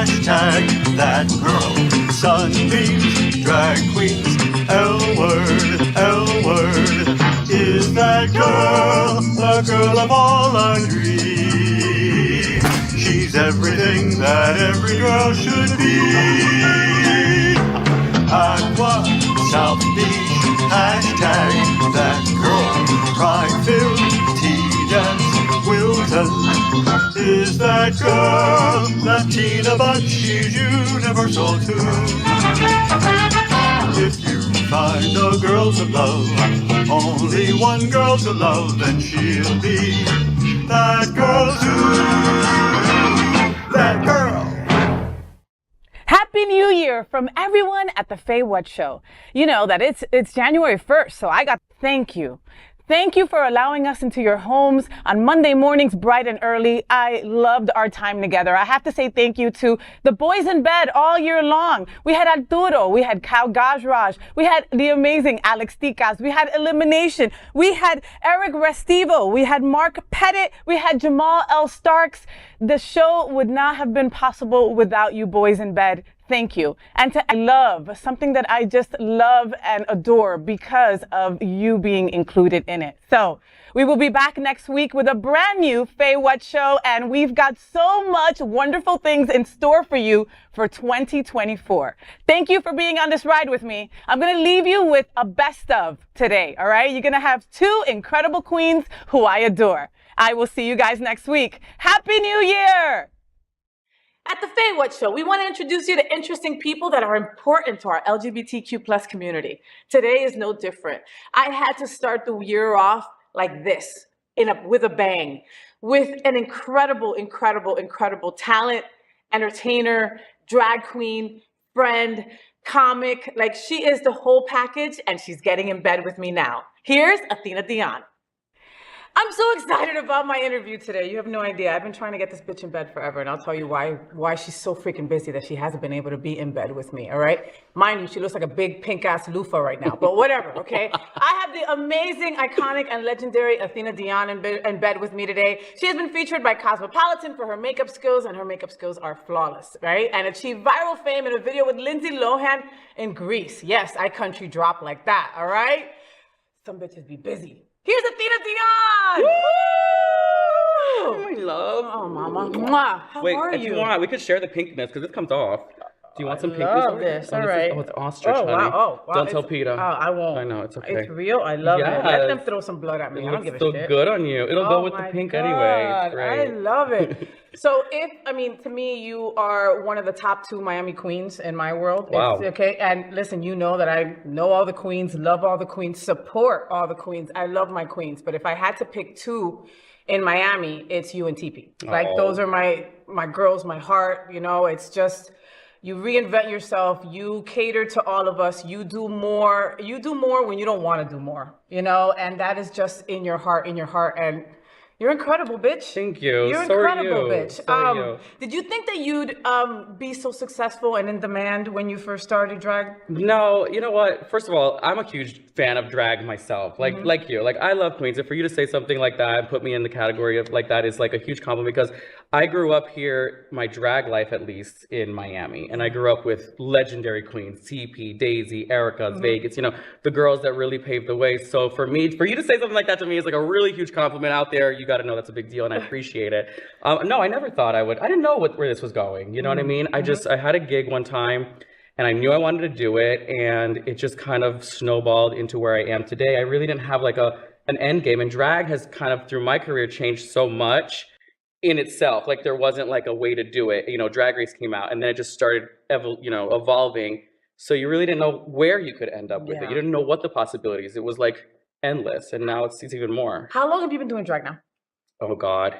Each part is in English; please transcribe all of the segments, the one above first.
Hashtag that girl. Sunbeams, drag queens, L-word, L-word. Is that girl the girl of all our dreams? She's everything that every girl should be. FayWhat, South Beach, hashtag that girl. Pride-filled tea dance, Wilton. Is that girl Latina, but she's universal too. If you find a girl to love, only one girl to love, then she'll be that girl too. That girl. Happy New Year from everyone at the FayWhat Show. You know that it's January 1st, so I got to thank you. Thank you for allowing us into your homes on Monday mornings bright and early. I loved our time together. I have to say thank you to the boys in bed all year long. We had Arturo, we had Cal Gajraj, we had the amazing Alex Ticas, we had Elimination, we had Eric Restivo, we had Mark Pettit, we had Jamal L. Starks. The show would not have been possible without you boys in bed. Thank you. And to love, something that I just love and adore because of you being included in it. So we will be back next week with a brand new FayWhat Show, and we've got so much wonderful things in store for you for 2024. Thank you for being on this ride with me. I'm going to leave you with a best of today, all right? You're going to have two incredible queens who I adore. I will see you guys next week. Happy New Year! At the FayWhat Show, we want to introduce you to interesting people that are important to our LGBTQ plus community. Today is no different. I had to start the year off like this, with a bang, with an incredible, incredible, incredible talent, entertainer, drag queen, friend, comic. Like, she is the whole package, and she's getting in bed with me now. Here's Athena Dion. I'm so excited about my interview today. You have no idea. I've been trying to get this bitch in bed forever, and I'll tell you why she's so freaking busy that she hasn't been able to be in bed with me, all right? Mind you, she looks like a big pink-ass loofah right now, but whatever, okay? I have the amazing, iconic, and legendary Athena Dion in bed with me today. She has been featured by Cosmopolitan for her makeup skills, and her makeup skills are flawless, right? And achieved viral fame in a video with Lindsay Lohan in Greece. Yes, I country drop like that, all right? Some bitches be busy. Here's Athena Dion! Woo! My love. Oh, mama. Mwah. How are if you? you want, we could share the pinkness because this comes off. Do you want some pinkness? Love this. All right. Oh, it's ostrich, honey. Wow. Oh, wow. Don't tell Peter. I won't. I know, it's okay. It's real. I love it. Yes. Let them throw some blood at me. I don't give a shit. It's so good on you. It'll go with the pink anyway. It's I love it. So to me, you are one of the top 2 Miami queens in my world. Wow. Okay. And listen, you know that I know all the queens, love all the queens, support all the queens. I love my queens. But if I had to pick 2 in Miami, it's you and TP. Like, those are my girls, my heart. You know, it's just, you reinvent yourself. You cater to all of us. You do more when you don't want to do more, you know, and that is just in your heart. And you're incredible, bitch. Thank you. You're so incredible, are you. bitch. So are you. Did you think that you'd be so successful and in demand when you first started drag? No, you know what? First of all, I'm a huge fan of drag myself. Like you. Like, I love queens. And for you to say something like that and put me in the category of like that is like a huge compliment, because I grew up here, my drag life at least, in Miami. And I grew up with legendary queens, TP, Daisy, Erica, Vegas, you know, the girls that really paved the way. So for you to say something like that to me is like a really huge compliment out there. You got to know that's a big deal, and I appreciate it. No, I never thought I would. I didn't know where this was going. You know what I mean? I had a gig one time, and I knew I wanted to do it, and it just kind of snowballed into where I am today. I really didn't have like an end game, and drag has kind of, through my career, changed so much in itself. Like, there wasn't like a way to do it. You know, Drag Race came out, and then it just started evolving. So you really didn't know where you could end up with it. You didn't know what the possibilities. It was like endless, and now it's even more. How long have you been doing drag now? Oh God.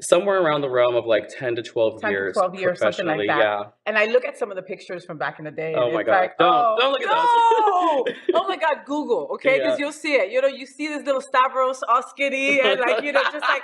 Somewhere around the realm of like 10 to 12 years. 10 to 12 years, something like that. Yeah. And I look at some of the pictures from back in the day. Oh my God. Like, don't look at those. Oh my God, Google, okay? Because you'll see it. You know, you see this little Stavros all skinny and like, you know, just like,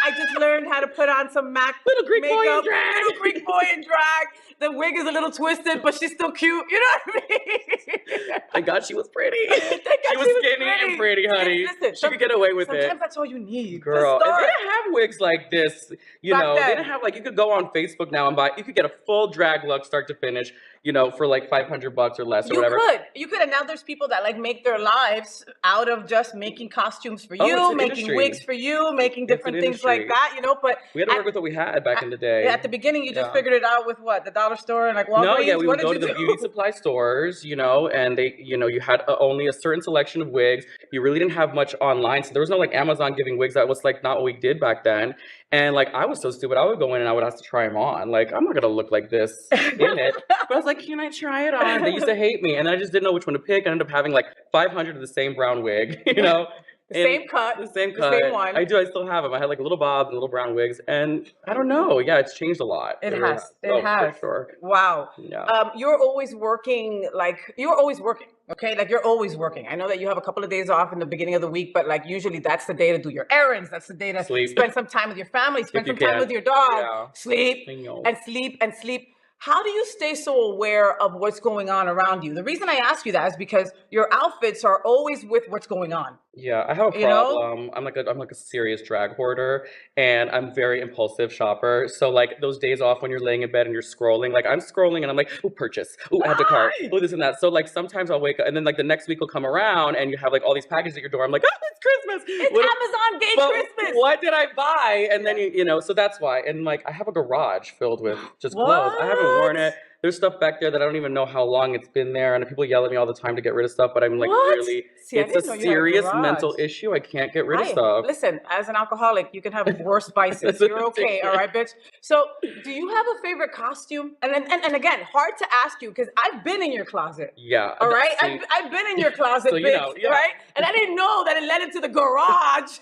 I just learned how to put on some MAC little Greek makeup. boy in drag. Little Greek boy in drag. The wig is a little twisted, but she's still cute. You know what I mean? Thank God she was pretty. Thank God she was skinny and pretty, honey. Listen, she could get away with it. Sometimes that's all you need. Girl, if they didn't have wigs like this this. You Back know, they then. didn't have like, you could go on Facebook now and buy, you could get a full drag look start to finish, you know, for like $500 or less or whatever. You could, and now there's people that like make their lives out of just making costumes for Oh, it's you, an making industry. wigs for you, making It's an different things like industry. that, you know. But We had to work with what we had back in the day. at the beginning, you just Yeah. figured it out with what, the dollar store and like Walgreens. No, yeah, we What would go did to you the do? beauty supply stores, you know, and they, you know, you had only a certain selection of wigs. You really didn't have much online, so there was no like Amazon giving wigs. That was like not what we did back then. And like I was so stupid, I would go in and I would ask to try them on. Like I'm not gonna look like this in it, but I was like, can I try it on? They used to hate me, and I just didn't know which one to pick. I ended up having like 500 of the same brown wig, you know. The same cut, the same the cut. same one. I do. I still have them. I had like little bobs and little brown wigs, and I don't know. Yeah, it's changed a lot. It really has. It has. For sure. Wow. Yeah. You're always working, like, you're always working, okay? Like, you're always working. I know that you have a couple of days off in the beginning of the week, but, like, usually that's the day to do your errands. That's the day to Sleep. spend some time with your family, spend you some time can. with your dog, Yeah. sleep, I know. and sleep, and sleep. How do you stay so aware of what's going on around you? The reason I ask you that is because your outfits are always with what's going on. Yeah, I have a You know? problem. I'm like a serious drag hoarder, and I'm very impulsive shopper. So like those days off when you're laying in bed and you're scrolling, like I'm scrolling and I'm like, oh, purchase, oh, add to cart, oh, this and that. So like sometimes I'll wake up and then like the next week will come around and you have like all these packages at your door. I'm like, oh, it's Christmas. It's What- Amazon Day but Christmas. what did I buy? And then you know, so that's why. And like I have a garage filled with just clothes. I haven't worn What? it. There's stuff back there that I don't even know how long it's been there, and people yell at me all the time to get rid of stuff. But I'm like, What? really, See, I it's didn't a know you had a serious garage. mental issue. I can't get rid of Right. stuff. Listen, as an alcoholic, you can have worse vices. That's You're okay, ridiculous. all right, bitch? So, do you have a favorite costume? And again, hard to ask you because I've been in your closet. Yeah. All right, See, I've been in your closet, So, bitch. you know, yeah. Right, and I didn't know that it led into the garage.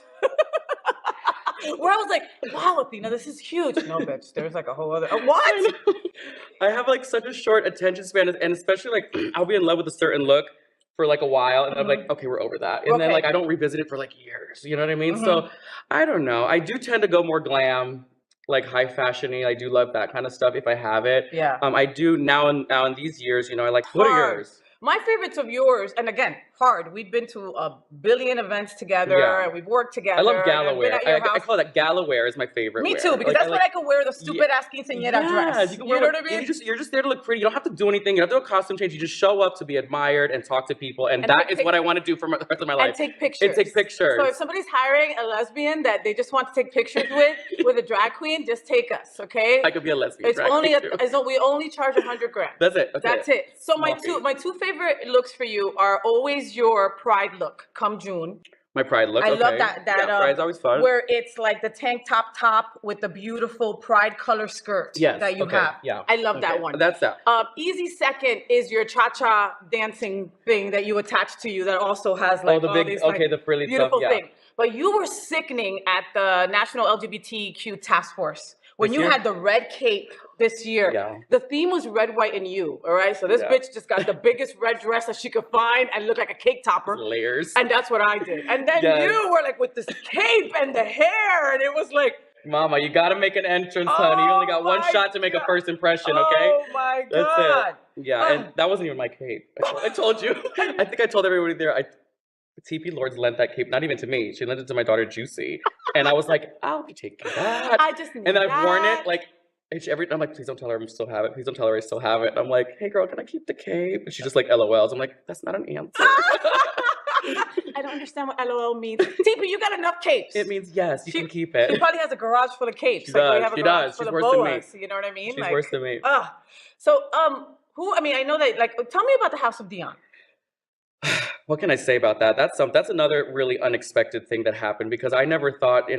Where I was like, wow, Athena, this is huge. No, bitch, there's like a whole other. What? I have like such a short attention span, and especially like I'll be in love with a certain look for like a while, and I'm like, okay, we're over that, and then Okay. like I don't revisit it for like years. You know what I mean? So I don't know. I do tend to go more glam, like high fashion-y. I do love that kind of stuff if I have it. Yeah. I do now in these years. You know, I like. What are Hard. yours? My favorites of yours, and again, hard. We've been to a billion events together, Yeah. and we've worked together. I love and gala I've been wear. at your I house. call that gala wear is my favorite. Me wear. too, because Like, that's when I could wear the stupid ass quinceañera dress. You can You wear know what what I mean? You're just there to look pretty. You don't have to do anything. You don't have to do a costume change. You just show up to be admired and talk to people, and that take is what I want to do for the rest of my And life. take pictures. And take pictures. So if somebody's hiring a lesbian that they just want to take pictures with a drag queen, just take us, okay? I could be a lesbian. It's drag only queen, too. we only charge $100,000. That's it. Okay. That's it. So my Small two my two favorite looks for you are always your pride look. Come June. My pride look. I okay. love that Yeah, pride's always fun. where it's like the tank top with the beautiful pride color skirt Yes, that you okay, have. yeah, I love okay, that one. that's that. Easy second is your cha-cha dancing thing that you attach to you that also has like the all big- these okay, like, the frilly stuff, beautiful yeah. thing. But you were sickening at the National LGBTQ Task Force when This you year? had the red cape this year. Yeah. The theme was red, white, and you. All right. So this Yeah. bitch just got the biggest red dress that she could find and looked like a cake topper. Layers. And that's what I did. And then Yes. you were like with this cape and the hair, and it was like, Mama, you got to make an entrance, honey. You only got one my shot to make a God. first impression, okay? oh my That's God. it. Yeah, and that wasn't even my cape. I told you. I think I told everybody there. TP Lords lent that cape, not even to me. She lent it to my daughter Juicy, and I was like, I'll be taking that. I just need and then I've worn that. it like I'm like, please don't tell her I still have it. Please don't tell her I still have it. I'm like, hey girl, can I keep the cape? And she just like LOLs. I'm like, that's not an answer. I don't understand what LOL means. TP, you got enough capes. It means yes, you She- can keep She it. probably has a garage full of capes. She like we does, have a she garage does. full She's of worse than me. boas. You know what I mean? She's worse than me. So, who? I mean, I know that. Like, tell me about the House of Dion. What can I say about that? That's another really unexpected thing that happened because I never thought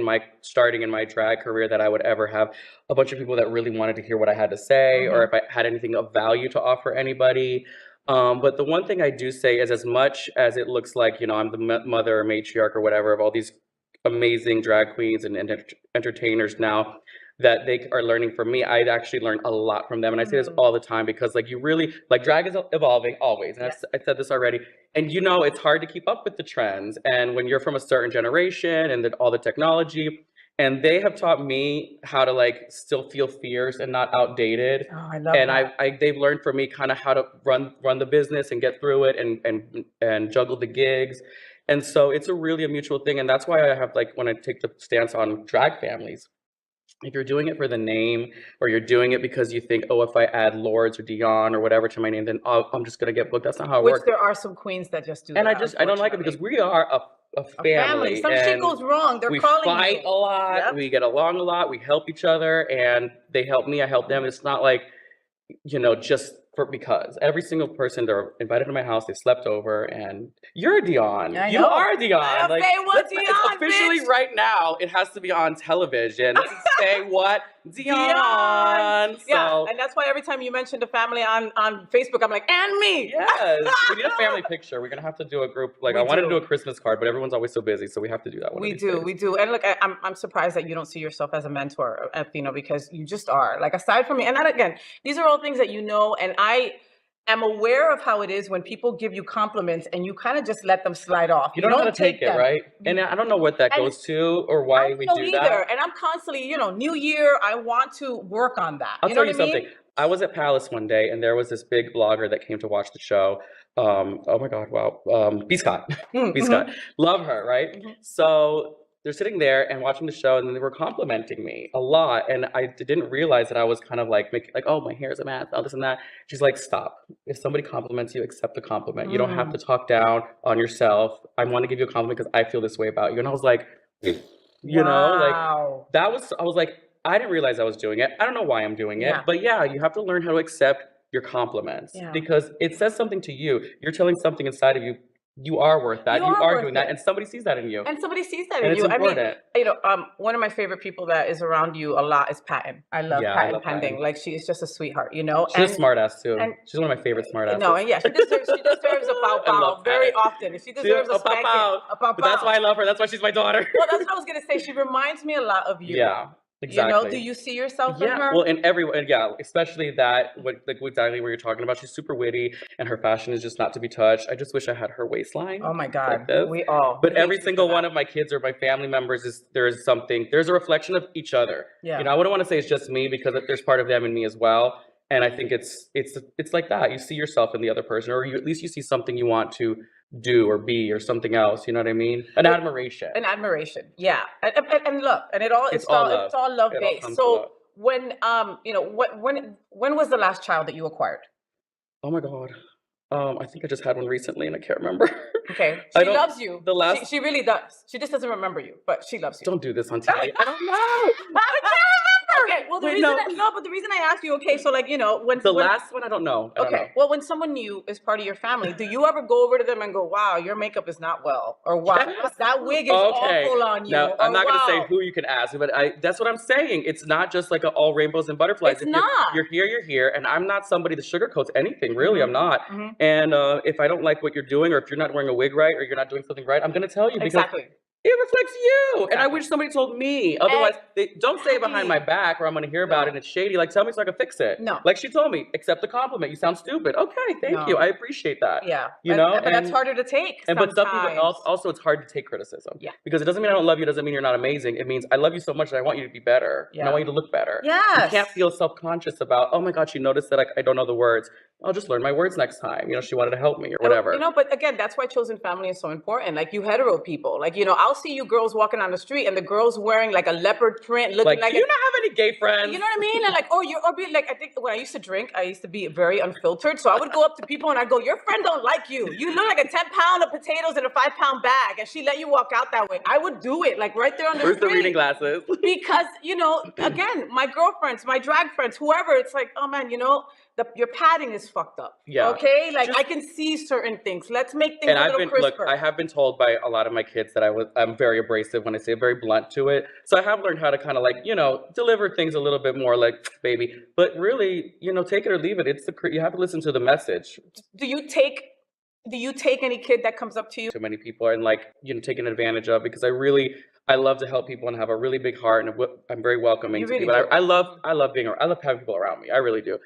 starting in my drag career that I would ever have a bunch of people that really wanted to hear what I had to say or if I had anything of value to offer anybody. But the one thing I do say is as much as it looks like, you know, I'm the mother or matriarch or whatever of all these amazing drag queens and entertainers now that they are learning from me, I'd actually learn a lot from them. And I say this all the time because like you really, like drag is evolving always. And I said this already. And you know, it's hard to keep up with the trends. And when you're from a certain generation and all the technology, and they have taught me how to like still feel fierce and not outdated. Oh, I love And that. they've learned from me kind of how to run the business and get through it and juggle the gigs. And so it's really a mutual thing. And that's why I have like, when I take the stance on drag families, if you're doing it for the name, or you're doing it because you think, oh, if I add Lords or Dion or whatever to my name, then I'm just gonna get booked. That's not how it Which works. there are some queens that just do And that, I don't like it because we are a family. Some shit and goes wrong. They're we calling fight you. a lot. Yep. We get along a lot. We help each other, and they help me. I help them. It's not like, just because every single person they're invited to my house, they slept over, and you're a Dion. I You know. are a Dion. I Like, say what it's Dion, officially bitch. right now. It has to be on television. Say what Dion. Yeah, So and that's why every time you mention the family on Facebook, I'm like, and me. yes, we need a family picture. We're gonna have to do a group. Like, We I wanted to do. do a Christmas card, but everyone's always so busy, so we have to do that one. We do. And look, I'm surprised that you don't see yourself as a mentor, because you just are. Like, aside from me, and that, again, these are all things that and I am aware of how it is when people give you compliments and you kind of just let them slide off. You don't know how to take it, them. right? And I don't know what that goes to or why we do that. And I'm constantly, New Year, I want to work on that. I'll You tell know you what I mean? something. I was at Palace one day, and there was this big blogger that came to watch the show. Oh my God, wow. B. Scott. B. Scott. Love her, right? So they're sitting there and watching the show, and then they were complimenting me a lot. And I didn't realize that I was kind of like making, like, oh, my hair is a mess, all this and that. She's like, stop. If somebody compliments you, accept the compliment. You don't have to talk down on yourself. I want to give you a compliment because I feel this way about you. And I was like, I was like, I didn't realize I was doing it. I don't know why I'm doing it. But yeah, you have to learn how to accept your compliments because it says something to you. You're telling something inside of you. You are worth that. You are doing that. And somebody sees that in you. And somebody sees that in it's you. important. I mean, one of my favorite people that is around you a lot is Patton. I love Patton Pending. Like, she is just a sweetheart, She's a smart ass too. She's one of my favorite smart asses. No, and yeah, she deserves a pow pow very often. She deserves a spanking. But that's why I love her. That's why she's my daughter. Well, that's what I was gonna say. She reminds me a lot of you. Yeah. Exactly. Do you see yourself in her? Well, especially exactly what you're talking about. She's super witty, and her fashion is just not to be touched. I just wish I had her waistline. Oh my God, like we all. But every single one of my kids or my family members there's a reflection of each other. Yeah. I wouldn't want to say it's just me because there's part of them in me as well. And I think it's like that. You see yourself in the other person, or at least you see something you want to do or be or something else. You know what I mean? An admiration. Yeah. And look, and it's all love based. So when when was the last child that you acquired? Oh my God. I think I just had one recently and I can't remember. Okay. She loves you. She really does. She just doesn't remember you, but she loves you. Don't do this on TV. I don't know. Okay, well, the reason I asked you, okay, so when last one, I don't know. Well, when someone new is part of your family, do you ever go over to them and go, wow, your makeup is not well, or wow, that wig is awful on you? Now, I'm not going to say who you can ask, but that's what I'm saying. It's not just like all rainbows and butterflies. It's not. You're here, and I'm not somebody that sugarcoats anything, really, I'm not. And if I don't like what you're doing, or if you're not wearing a wig right, or you're not doing something right, I'm going to tell you. Exactly. It reflects you. And I wish somebody told me. Otherwise, don't say it behind my back or I'm going to hear about it and it's shady. Like, tell me so I can fix it. No. Like she told me, accept the compliment. You sound stupid. Okay, thank you. I appreciate that. Yeah. But that's harder to take sometimes. But some people, also it's hard to take criticism. Yeah. Because it doesn't mean I don't love you. It doesn't mean you're not amazing. It means I love you so much that I want you to be better. Yeah. And I want you to look better. Yes. You can't feel self-conscious about, oh my God, she noticed that I don't know the words. I'll just learn my words next time. She wanted to help me or whatever. But again, that's why chosen family is so important. Like, you hetero people, like, I'll see you girls walking on the street and the girls wearing like a leopard print, looking like do you not have any gay friends? You know what I mean? And like, I think when I used to drink, I used to be very unfiltered. So I would go up to people and I'd go, your friend don't like you. You look like a 10-pound of potatoes in a 5-pound bag. And she let you walk out that way. I would do it, like, right there on the street. Where's the reading glasses? Because, again, my girlfriends, my drag friends, whoever, it's like, oh man, your padding is fucked up. Yeah. Okay? Like, I can see certain things. Let's make things a little crisper. Look, I have been told by a lot of my kids that I'm very abrasive when I say very blunt to it. So I have learned how to kind of deliver things a little bit more like, baby. But really, take it or leave it. You have to listen to the message. Do you take any kid that comes up to you? Too many people are taken advantage of because I love to help people and have a really big heart and I'm very welcoming to people. I love having people around me. I really do.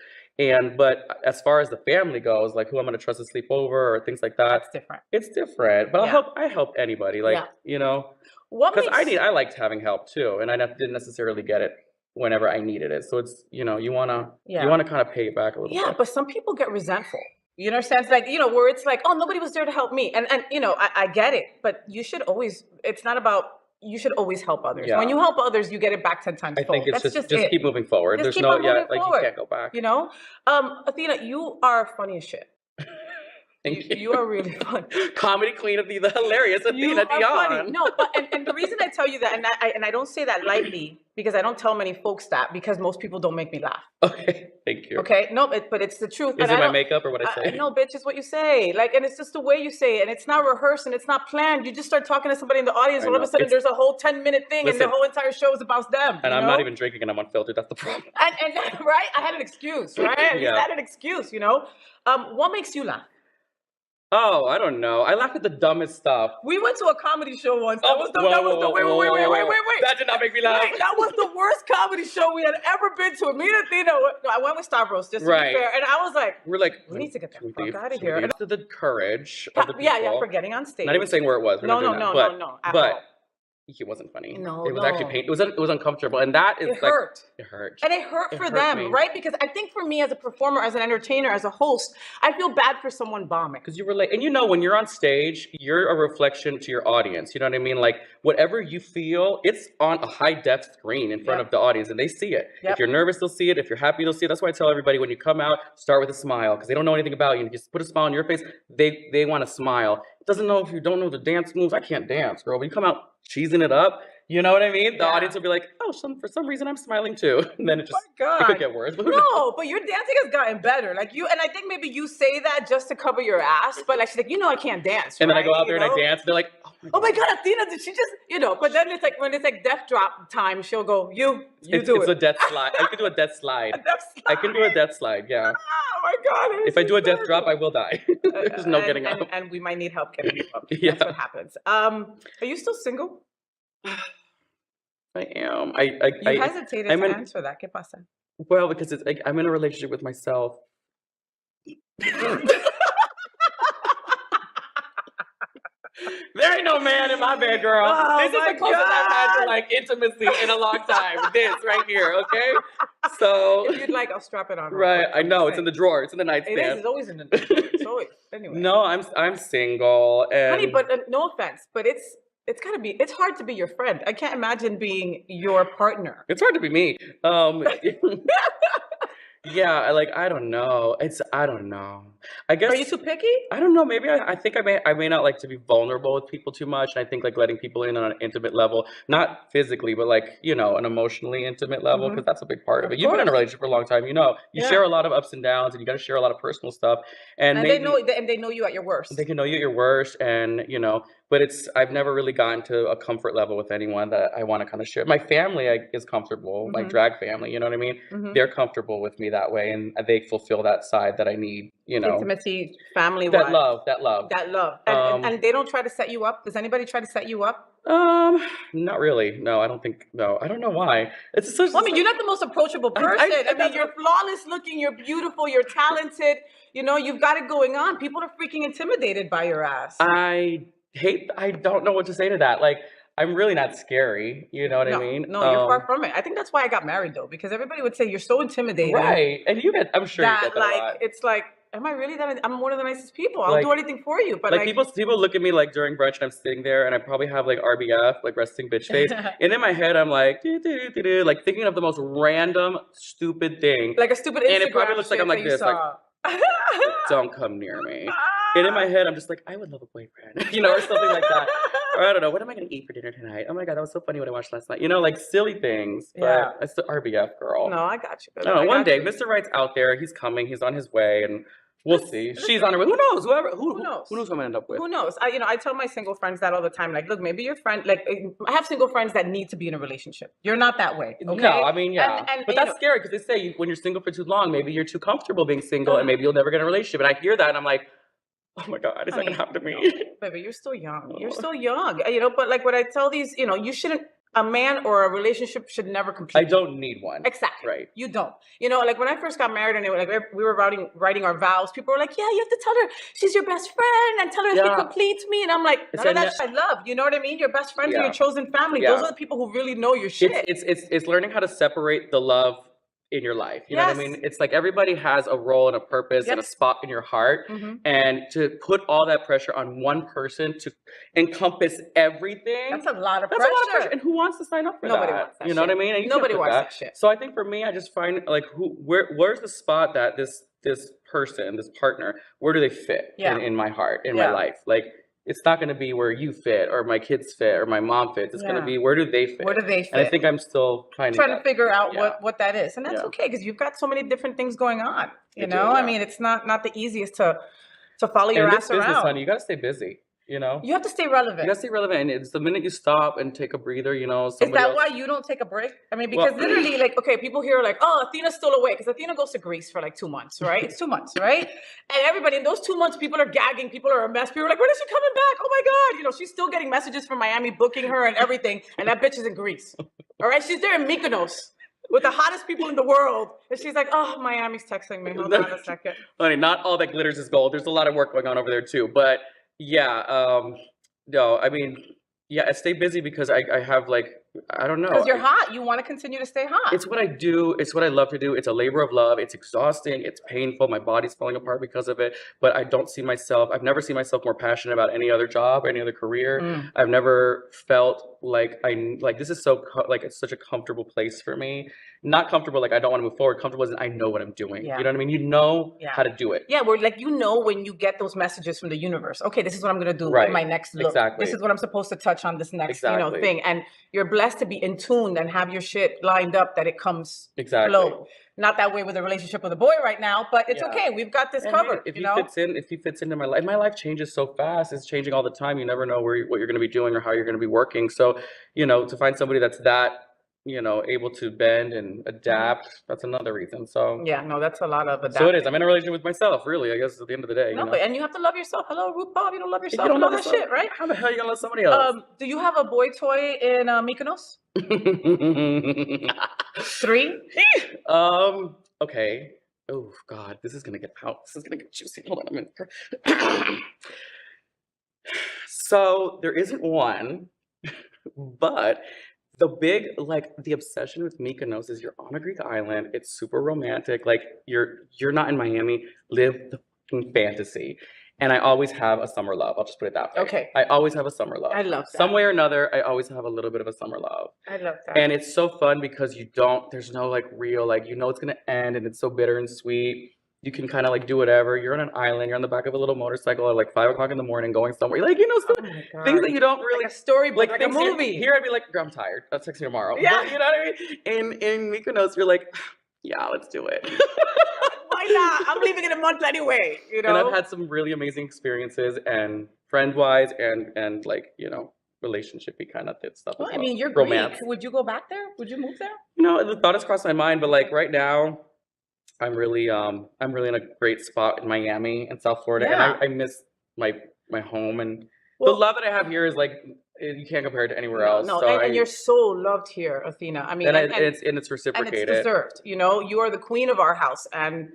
But as far as the family goes, like who I'm going to trust to sleep over or things like that. That's different. It's different. But I help anybody. Because I liked having help too. And I didn't necessarily get it whenever I needed it. So it's, you want to kind of pay it back a little bit. Yeah, but some people get resentful. You understand? It's like, where it's like, oh, nobody was there to help me. And I get it. But you should always, it's not about you should always help others. Yeah. When you help others, you get it back 10 times I fold. think it's That's just it. keep moving forward. Just There's keep no on moving like forward. you can't go back. You know, Athena, you are funny as shit. Thank you. You are really funny. Comedy queen of the hilarious Athena Funny. Dion. No, but and the reason I tell you that, and I don't say that lightly because I don't tell many folks that because most people don't make me laugh. Okay, thank you. Okay, no, but it's the truth. Is it my makeup or what I say? No, bitch, it's what you say. Like, and it's just the way you say it, and it's not rehearsed and it's not planned. You just start talking to somebody in the audience, all of a sudden there's a whole 10-minute thing, and the whole entire show is about them. And I'm not even drinking, and I'm unfiltered. That's the problem. And right, I had an excuse, right? I had an excuse, you know. What makes you laugh? Oh, I don't know. I laugh at the dumbest stuff. We went to a comedy show once. Wait. That did not make me laugh. Wait, that was the worst comedy show we had ever been to. Me and Athena, I went with Stavros, just to be fair. And I was like, we need to get the fuck out of here. To the courage of the people. For getting on stage. Not even saying where it was. No. But it wasn't funny. No, it was actually painful. It was uncomfortable, and that is it hurt. It hurt, and it hurt for them, right? Because I think for me as a performer, as an entertainer, as a host, I feel bad for someone bombing. Because you relate, and you know when you're on stage, you're a reflection to your audience. You know what I mean? Like whatever you feel, it's on a high def screen in front of the audience, and they see it. If you're nervous, they'll see it. If you're happy, they'll see it. That's why I tell everybody when you come out, start with a smile, because they don't know anything about you. And just put a smile on your face. They want to smile. It doesn't know if you don't know the dance moves. I can't dance, girl. When you come out cheesing it up. You know what I mean? The audience will be like, oh, for some reason I'm smiling too. And then it just it could get worse. No, but your dancing has gotten better. Like you, and I think maybe you say that just to cover your ass, but like she's like, I can't dance. And then I go out there and I dance. They're like, oh my God, Athena, did she just, But then it's like when it's like death drop time, she'll go, you do it. It's a death slide. I can do a death slide. I can do a death slide. Yeah. Oh my God. If I do a death drop, I will die. There's no getting up. And we might need help getting you up. That's what happens. Are you still single? I am. You hesitated to answer that. ¿Qué pasa? Well, because it's like I'm in a relationship with myself. There ain't no man in my bed, girl. This is the closest I've had to like intimacy in a long time. This right here, okay? So if you'd like, I'll strap it on. Right, I know it's in the drawer. It's in the nightstand. It is. It's always in the drawer. It's always anyway. No, I'm single, and honey, but no offense, but it's gotta be. It's hard to be your friend. I can't imagine being your partner. It's hard to be me. Yeah, I don't know. I don't know. I guess. Are you too picky? I don't know. Maybe I think I may not like to be vulnerable with people too much. And I think like letting people in on an intimate level, not physically, but like, an emotionally intimate level, because that's a big part of it. You've been in a relationship for a long time. You share a lot of ups and downs, and you got to share a lot of personal stuff. And maybe, they know you at your worst. They can know you at your worst, and but I've never really gotten to a comfort level with anyone that I want to kind of share. My family is comfortable, my drag family, you know what I mean? They're comfortable with me that way, and they fulfill that side that I need, Intimacy, family, that love. And they don't try to set you up? Does anybody try to set you up? Not really. No, I don't think. No, I don't know why. You're not the most approachable person. I mean, you're flawless looking. You're beautiful. You're talented. You've got it going on. People are freaking intimidated by your ass. I don't know what to say to that. Like, I'm really not scary. You know what I mean? No, you're far from it. I think that's why I got married though, because everybody would say you're so intimidating. Right. And I'm sure you get that a lot. It's like, am I really that? I'm one of the nicest people. I'll do anything for you. But people look at me like during brunch and I'm sitting there and I probably have like RBF, like resting bitch face. And in my head, I'm like, like thinking of the most random, stupid thing. Like a stupid Instagram. And it probably looks like I'm like this, like, don't come near me. And in my head, I'm just like, I would love a boyfriend, or something like that. Or I don't know, what am I going to eat for dinner tonight? Oh my God, that was so funny what I watched last night. Like silly things. But it's the RBF girl. No, I got you. I don't know, one day, Mr. Right's out there. He's coming. He's on his way. And we'll see. She's on her way. Who knows? Who knows? Who knows who I'm going to end up with? Who knows? I tell my single friends that all the time. Like, look, maybe your friend, like, I have single friends that need to be in a relationship. You're not that way. Okay? No, I mean, yeah. But that's scary because they say when you're single for too long, maybe you're too comfortable being single and maybe you'll never get in a relationship. And I hear that and I'm like, oh my God, it's not going to happen to me. No, baby, you're still young. You're still young. But like what I tell these, you shouldn't, a man or a relationship should never compete. I don't need one. Exactly. Right. You don't. Like when I first got married and we were writing our vows, people were like, yeah, you have to tell her she's your best friend and tell her she completes me. And I'm like, none of that I love. You know what I mean? Your best friends are your chosen family. Those are the people who really know your shit. It's learning how to separate the love in your life. You know what I Yes. mean? It's like everybody has a role and a purpose and a spot in your heart. And to put all that pressure on one person to encompass everything. That's a lot of That's pressure. a lot of pressure. And who wants to sign up for Nobody that? wants that You know shit. what I mean? And you Nobody can't put wants that shit. So I think for me, I just find like where's the spot that this person, this partner, where do they fit in my heart, in my life? Like, it's not going to be where you fit or my kids fit or my mom fits. It's going to be where do they fit? Where do they fit? And I think I'm still trying to figure out what that is. And that's Yeah. okay, because you've got so many different things going on. You do, know, yeah. I mean, it's not the easiest to follow your in ass this business, around. honey, you got to stay busy. You know, You have to stay relevant. you got to stay relevant. And it's the minute you stop and take a breather, you know, Is somebody that else. why you don't take a break? I mean, because Well- literally, like, okay, people here are like, oh, Athena's still away, because Athena goes to Greece for like 2 months, right? It's 2 months, right? And everybody in those 2 months, people are gagging, people are a mess. People are like, when is she coming back? Oh my God. You know, she's still getting messages from Miami booking her and everything. And that bitch is in Greece. All right. She's there in Mykonos with the hottest people in the world. And she's like, oh, Miami's texting me. Hold on a second. Honey, not all that glitters is gold. There's a lot of work going on over there too. But yeah, no, I mean, yeah, I stay busy because I have like, I don't know. Because you're hot. You want to continue to stay hot. It's what I do. It's what I love to do. It's a labor of love. It's exhausting. It's painful. My body's falling apart because of it. But I don't see myself, I've never seen myself more passionate about any other job, any other career. I've never felt like this is it's such a comfortable place for me. Not comfortable like I don't want to move forward. Comfortable as in I know what I'm doing. Yeah. You know what I mean? You know how to do it. Yeah, we're like, you know, when you get those messages from the universe, okay, this is what I'm going to do in my next look. Exactly. This is what I'm supposed to touch on this next, thing. And you're blessed to be in tune and have your shit lined up that it comes flow. Not that way with a relationship with a boy right now, but it's okay. We've got this covered. If he fits into my life changes so fast. It's changing all the time. You never know what you're going to be doing or how you're going to be working. So, you know, to find somebody that's that, you know, able to bend and adapt, that's another reason. So yeah, no, that's a lot of adapting. So it is. I'm in a relationship with myself, really, I guess, at the end of the day. No, and you have to love yourself. Hello, RuPaul, you don't love yourself, you don't love love that shit, right? How the hell are you gonna love somebody else? Do you have a boy toy in Mykonos? 3? Okay. Oh God, this is gonna get out. This is gonna get juicy. Hold on a minute. So there isn't one, but the obsession with Mykonos is you're on a Greek island. It's super romantic. Like you're not in Miami. Live the fucking fantasy. And I always have a summer love. I'll just put it that way. Okay. I always have a summer love. I love that. Some way or another, I always have a little bit of a summer love. I love that. And it's so fun because there's no like real, like, you know, it's going to end and it's so bitter and sweet. You can kind of like do whatever. You're on an island. You're on the back of a little motorcycle at like 5 o'clock in the morning going somewhere. Like, you know, things that you don't really. Like a storybook, like a movie. Here I'd be like, I'm tired. I'll text you tomorrow. Yeah. But, you know what I mean? In Mykonos, you're like, yeah, let's do it. Why not? I'm leaving in a month anyway, you know? And I've had some really amazing experiences and friend-wise and like, you know, relationship-y kind of stuff. Well, I mean, you're romance. Greek. Would you go back there? Would you move there? You know, the thought has crossed my mind, but like right now, I'm really in a great spot in Miami and South Florida, and I miss my home, and the love that I have here is like you can't compare it to anywhere else. No, so and you're so loved here, Athena. I mean, it's reciprocated. And it's deserved. You know, you are the queen of our house, and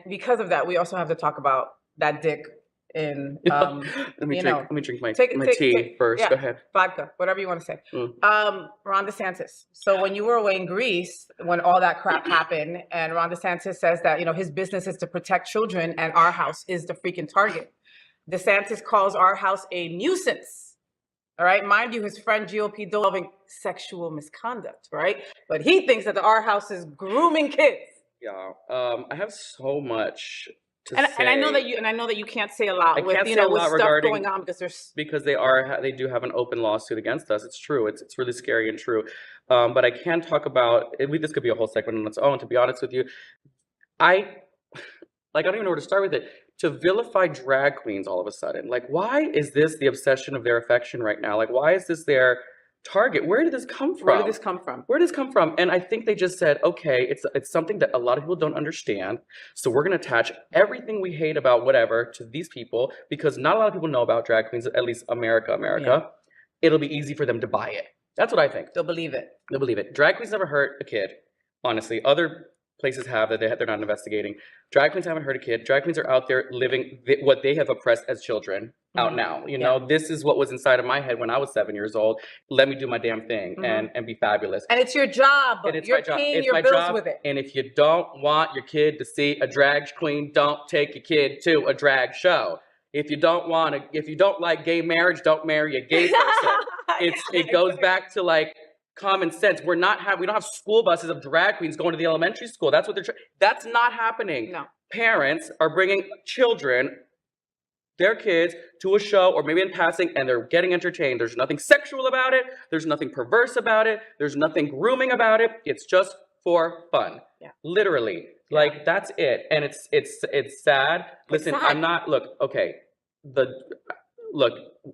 because of that, we also have to talk about that dick in. Let me drink my tea first. Yeah, go ahead. Vodka, whatever you want to say. Ron DeSantis. So when you were away in Greece, when all that crap happened, and Ron DeSantis says that, you know, his business is to protect children, and our house is the freaking target. DeSantis calls our house a nuisance. All right, mind you, his friend GOP involving sexual misconduct, right? But he thinks that our house is grooming kids. Yeah, I have so much to and say. And I know that you can't say a lot with stuff going on because they do have an open lawsuit against us. It's true. It's really scary and true. But I can talk about this could be a whole segment on its own. To be honest with you, I don't even know where to start with it. To vilify drag queens all of a sudden, like, why is this the obsession of their affection right now? Like, why is this their target? Where did this come from? Where did this come from? And I think they just said, okay, it's something that a lot of people don't understand. So we're going to attach everything we hate about whatever to these people because not a lot of people know about drag queens, at least America. Yeah. It'll be easy for them to buy it. That's what I think. They'll believe it. Drag queens never hurt a kid, honestly. Other places have that they're not investigating. Drag queens haven't hurt a kid. Drag queens are out there living what they have oppressed as children out now. You know, this is what was inside of my head when I was 7 years old. Let me do my damn thing and be fabulous. And it's your job. And it's You're my job. paying It's your my bills job. with it. And if you don't want your kid to see a drag queen, don't take your kid to a drag show. If you don't like gay marriage, don't marry a gay person. It goes back to like common sense. We don't have school buses of drag queens going to the elementary school. That's what that's not happening. No. Parents are bringing their kids to a show or maybe in passing and they're getting entertained. There's nothing sexual about it. There's nothing perverse about it. There's nothing grooming about it. It's just for fun. Yeah. Literally. Like that's it. And it's sad. Listen, I'm not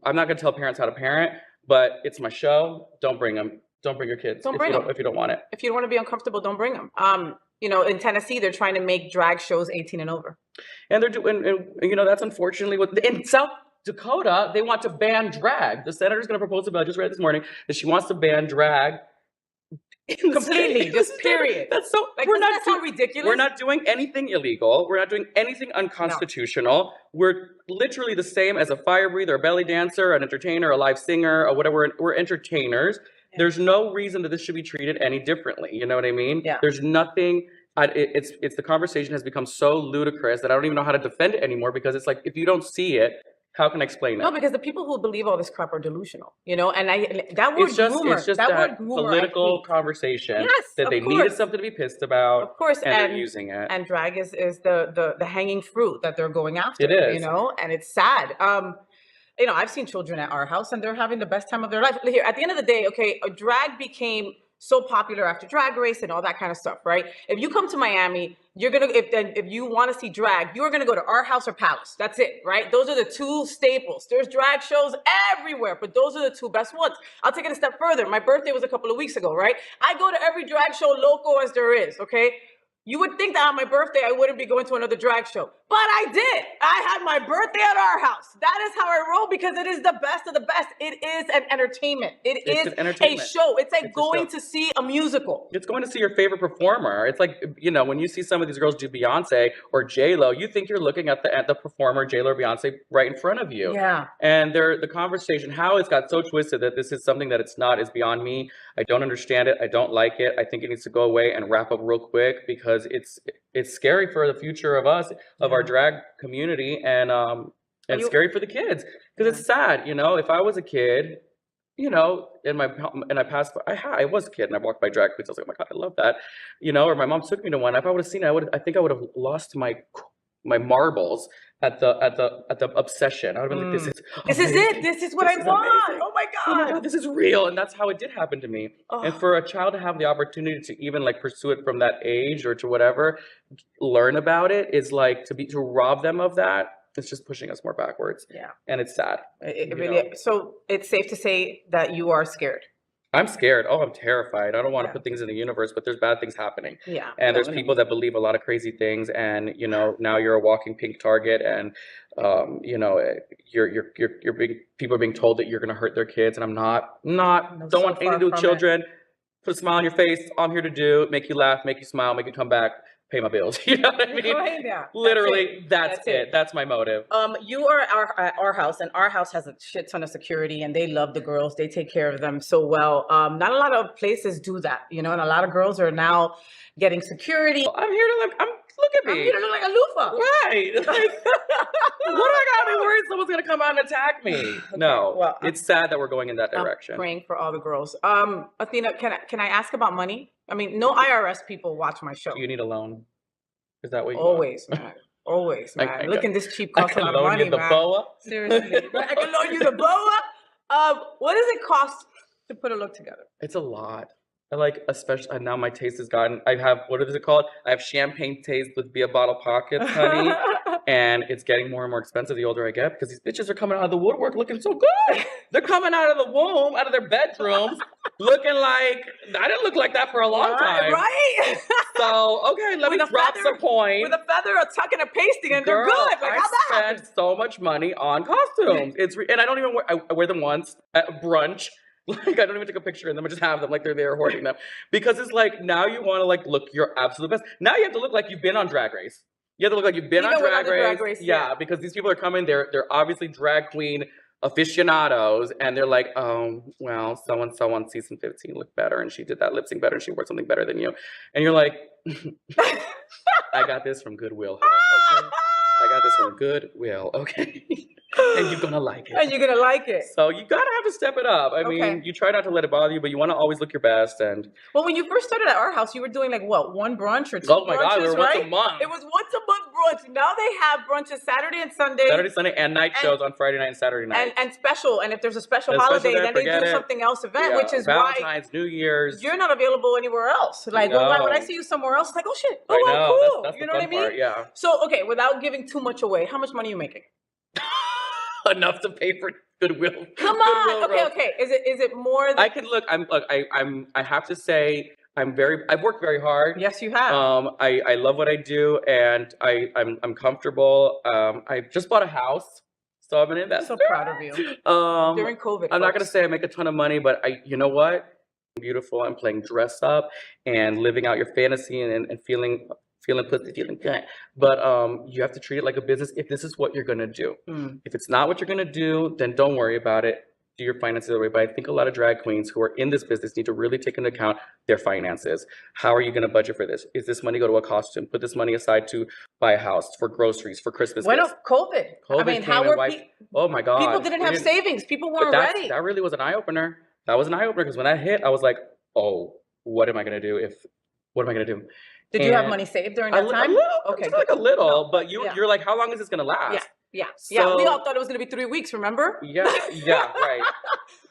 I'm not gonna tell parents how to parent, but it's my show. Don't bring them. Don't bring your kids. Don't bring them if you don't want it. If you don't want to be uncomfortable, don't bring them. You know, in Tennessee, they're trying to make drag shows 18 and over. And they're doing, and you know, that's unfortunately what in South Dakota they want to ban drag. The senator's going to propose a bill. I just read this morning that she wants to ban drag completely, just period. That's so. Like, We're not that sound ridiculous. We're not doing anything illegal. We're not doing anything unconstitutional. No. We're literally the same as a fire breather, a belly dancer, an entertainer, a live singer, or whatever. We're entertainers. Yeah. There's no reason that this should be treated any differently. You know what I mean? Yeah. There's nothing. It's the conversation has become so ludicrous that I don't even know how to defend it anymore because it's like if you don't see it. How can I explain it? No, because the people who believe all this crap are delusional, you know. And that word groomer, it's just that word groomer, political conversation that they needed something to be pissed about. Of course, and they're using it. And drag is the hanging fruit that they're going after. It is, you know, and it's sad. You know, I've seen children at our house, and they're having the best time of their life. Here, at the end of the day, okay, drag became so popular after Drag Race and all that kind of stuff, right? If you come to Miami, you're gonna if you want to see drag, you're gonna go to our house or Palace. That's it, right? Those are the two staples. There's drag shows everywhere, but those are the two best ones. I'll take it a step further. My birthday was a couple of weeks ago, right? I go to every drag show local as there is, okay? You would think that on my birthday, I wouldn't be going to another drag show. But I did. I had my birthday at our house. That is how I roll because it is the best of the best. It is an entertainment. It's a show. It's like going to see a musical. It's going to see your favorite performer. It's like, you know, when you see some of these girls do Beyonce or J-Lo, you think you're looking at the performer, J-Lo or Beyonce, right in front of you. Yeah. And the conversation, how it's got so twisted that this is something that it's not, is beyond me. I don't understand it. I don't like it. I think it needs to go away and wrap up real quick because it's scary for the future of us, of our drag community, and scary for the kids because it's sad. You know, if I was a kid, you know, I was a kid and I walked by drag queens. I was like, oh my God, I love that. You know, or my mom took me to one. If I would have seen it, I think I would have lost my marbles at the obsession. I would have been like, this is it. This is what I want. Oh my God, this is real. And that's how it did happen to me. Oh. And for a child to have the opportunity to even like pursue it from that age or to whatever, learn about it is like to rob them of that. It's just pushing us more backwards. Yeah. And it's sad. It really, so it's safe to say that you are scared. I'm scared. Oh, I'm terrified. I don't want to put things in the universe, but there's bad things happening. Yeah. And there's people that believe a lot of crazy things, and you know, now you're a walking pink target, and you know, people are being told that you're going to hurt their kids, and I'm not. Don't want anything to do with children. Put a smile on your face. All I'm here to do, make you laugh, make you smile, make you come back. Pay my bills. You know what I mean? Right, yeah. Literally, that's it. That's my motive. You are at our house, and our house has a shit ton of security, and they love the girls. They take care of them so well. Not a lot of places do that, you know, and a lot of girls are now getting security. I'm here to look at me. I'm here to look like a loofah. Right. Like, what do I gotta be worried someone's gonna come out and attack me? Okay, no. Well, it's sad that we're going in that direction. I'm praying for all the girls. Athena, can I ask about money? I mean, no IRS people watch my show. You need a loan. Is that what you always, want? Man. Always, man. Look at this cheap cost a lot of money, man. Boa? Seriously. I can loan you the boa. What does it cost to put a look together? It's a lot. I like, especially now my taste has gotten, I have, what is it called? I have champagne taste with beer bottle pockets, honey. And it's getting more and more expensive the older I get because these bitches are coming out of the woodwork looking so good. They're coming out of the womb, out of their bedrooms, looking like, I didn't look like that for a long time. Right? So, okay, let me drop some coin. With a feather, a tuck, and a pasting, and they're good. Like, how'd that happen? I spend so much money on costumes. And I don't even I wear them once at brunch. Like, I don't even take a picture of them. I just have them like they're there hoarding them. Because it's like, now you want to like look your absolute best. Now you have to look like you've been on Drag Race. You have to look like you've been Even on without Drag the Race. Drag Race, Yeah, because these people are coming. They're obviously drag queen aficionados, and they're like, oh, well, so and so on season 15 looked better, and she did that lip sync better, and she wore something better than you. And you're like, I got this from Goodwill. Okay? I got this from Goodwill. Okay. And you're gonna like it. And you're gonna like it. So you gotta have to step it up. I Okay. mean, you try not to let it bother you, but you want to always look your best. And Well, when you first started at our house, you were doing like what, one brunch or two oh my brunches, God, we were right? once a month. It was once a month brunch. Now they have brunches Saturday and Sunday. Saturday, Sunday, and night shows on Friday night and Saturday night. And special. And if there's a special And holiday, special then day, they do forget it. something else event, Yeah, which is why Valentine's, New Year's. you're not available anywhere else. Like when I No. see you somewhere else, it's like, oh shit, oh I wow, know, cool. that's You the know what I fun mean? part, yeah. So okay, without giving too much away, how much money are you making? Enough to pay for Goodwill. Come on. Goodwill Okay, roast. okay. Is it more than I can look. I have to say, I've worked very hard. Yes, you have. I love what I do, and I'm comfortable. I just bought a house, so I'm an investor. So proud of you. During COVID. I'm not gonna folks. say I make a ton of money, but you know what? Beautiful. I'm playing dress up and living out your fantasy and feeling pussy, feeling good. But you have to treat it like a business if this is what you're gonna do. If it's not what you're gonna do, then don't worry about it. Do your finances the way. But I think a lot of drag queens who are in this business need to really take into account their finances. How are you gonna budget for this? Is this money go to a costume? Put this money aside to buy a house, for groceries, for Christmas When gifts. of COVID. I mean, came how and were wiped- Oh my God. people didn't We have savings. People weren't But ready. that really was an eye opener. That was an eye opener because when that hit, I was like, oh, what am I gonna do? What am I gonna do? Did you have And money saved during that a time? little, Okay, just like a good. little, No, but yeah. you're like, how long is this gonna last? Yeah. Yeah, we So- all thought it was going to be 3 weeks, remember? Yeah, right.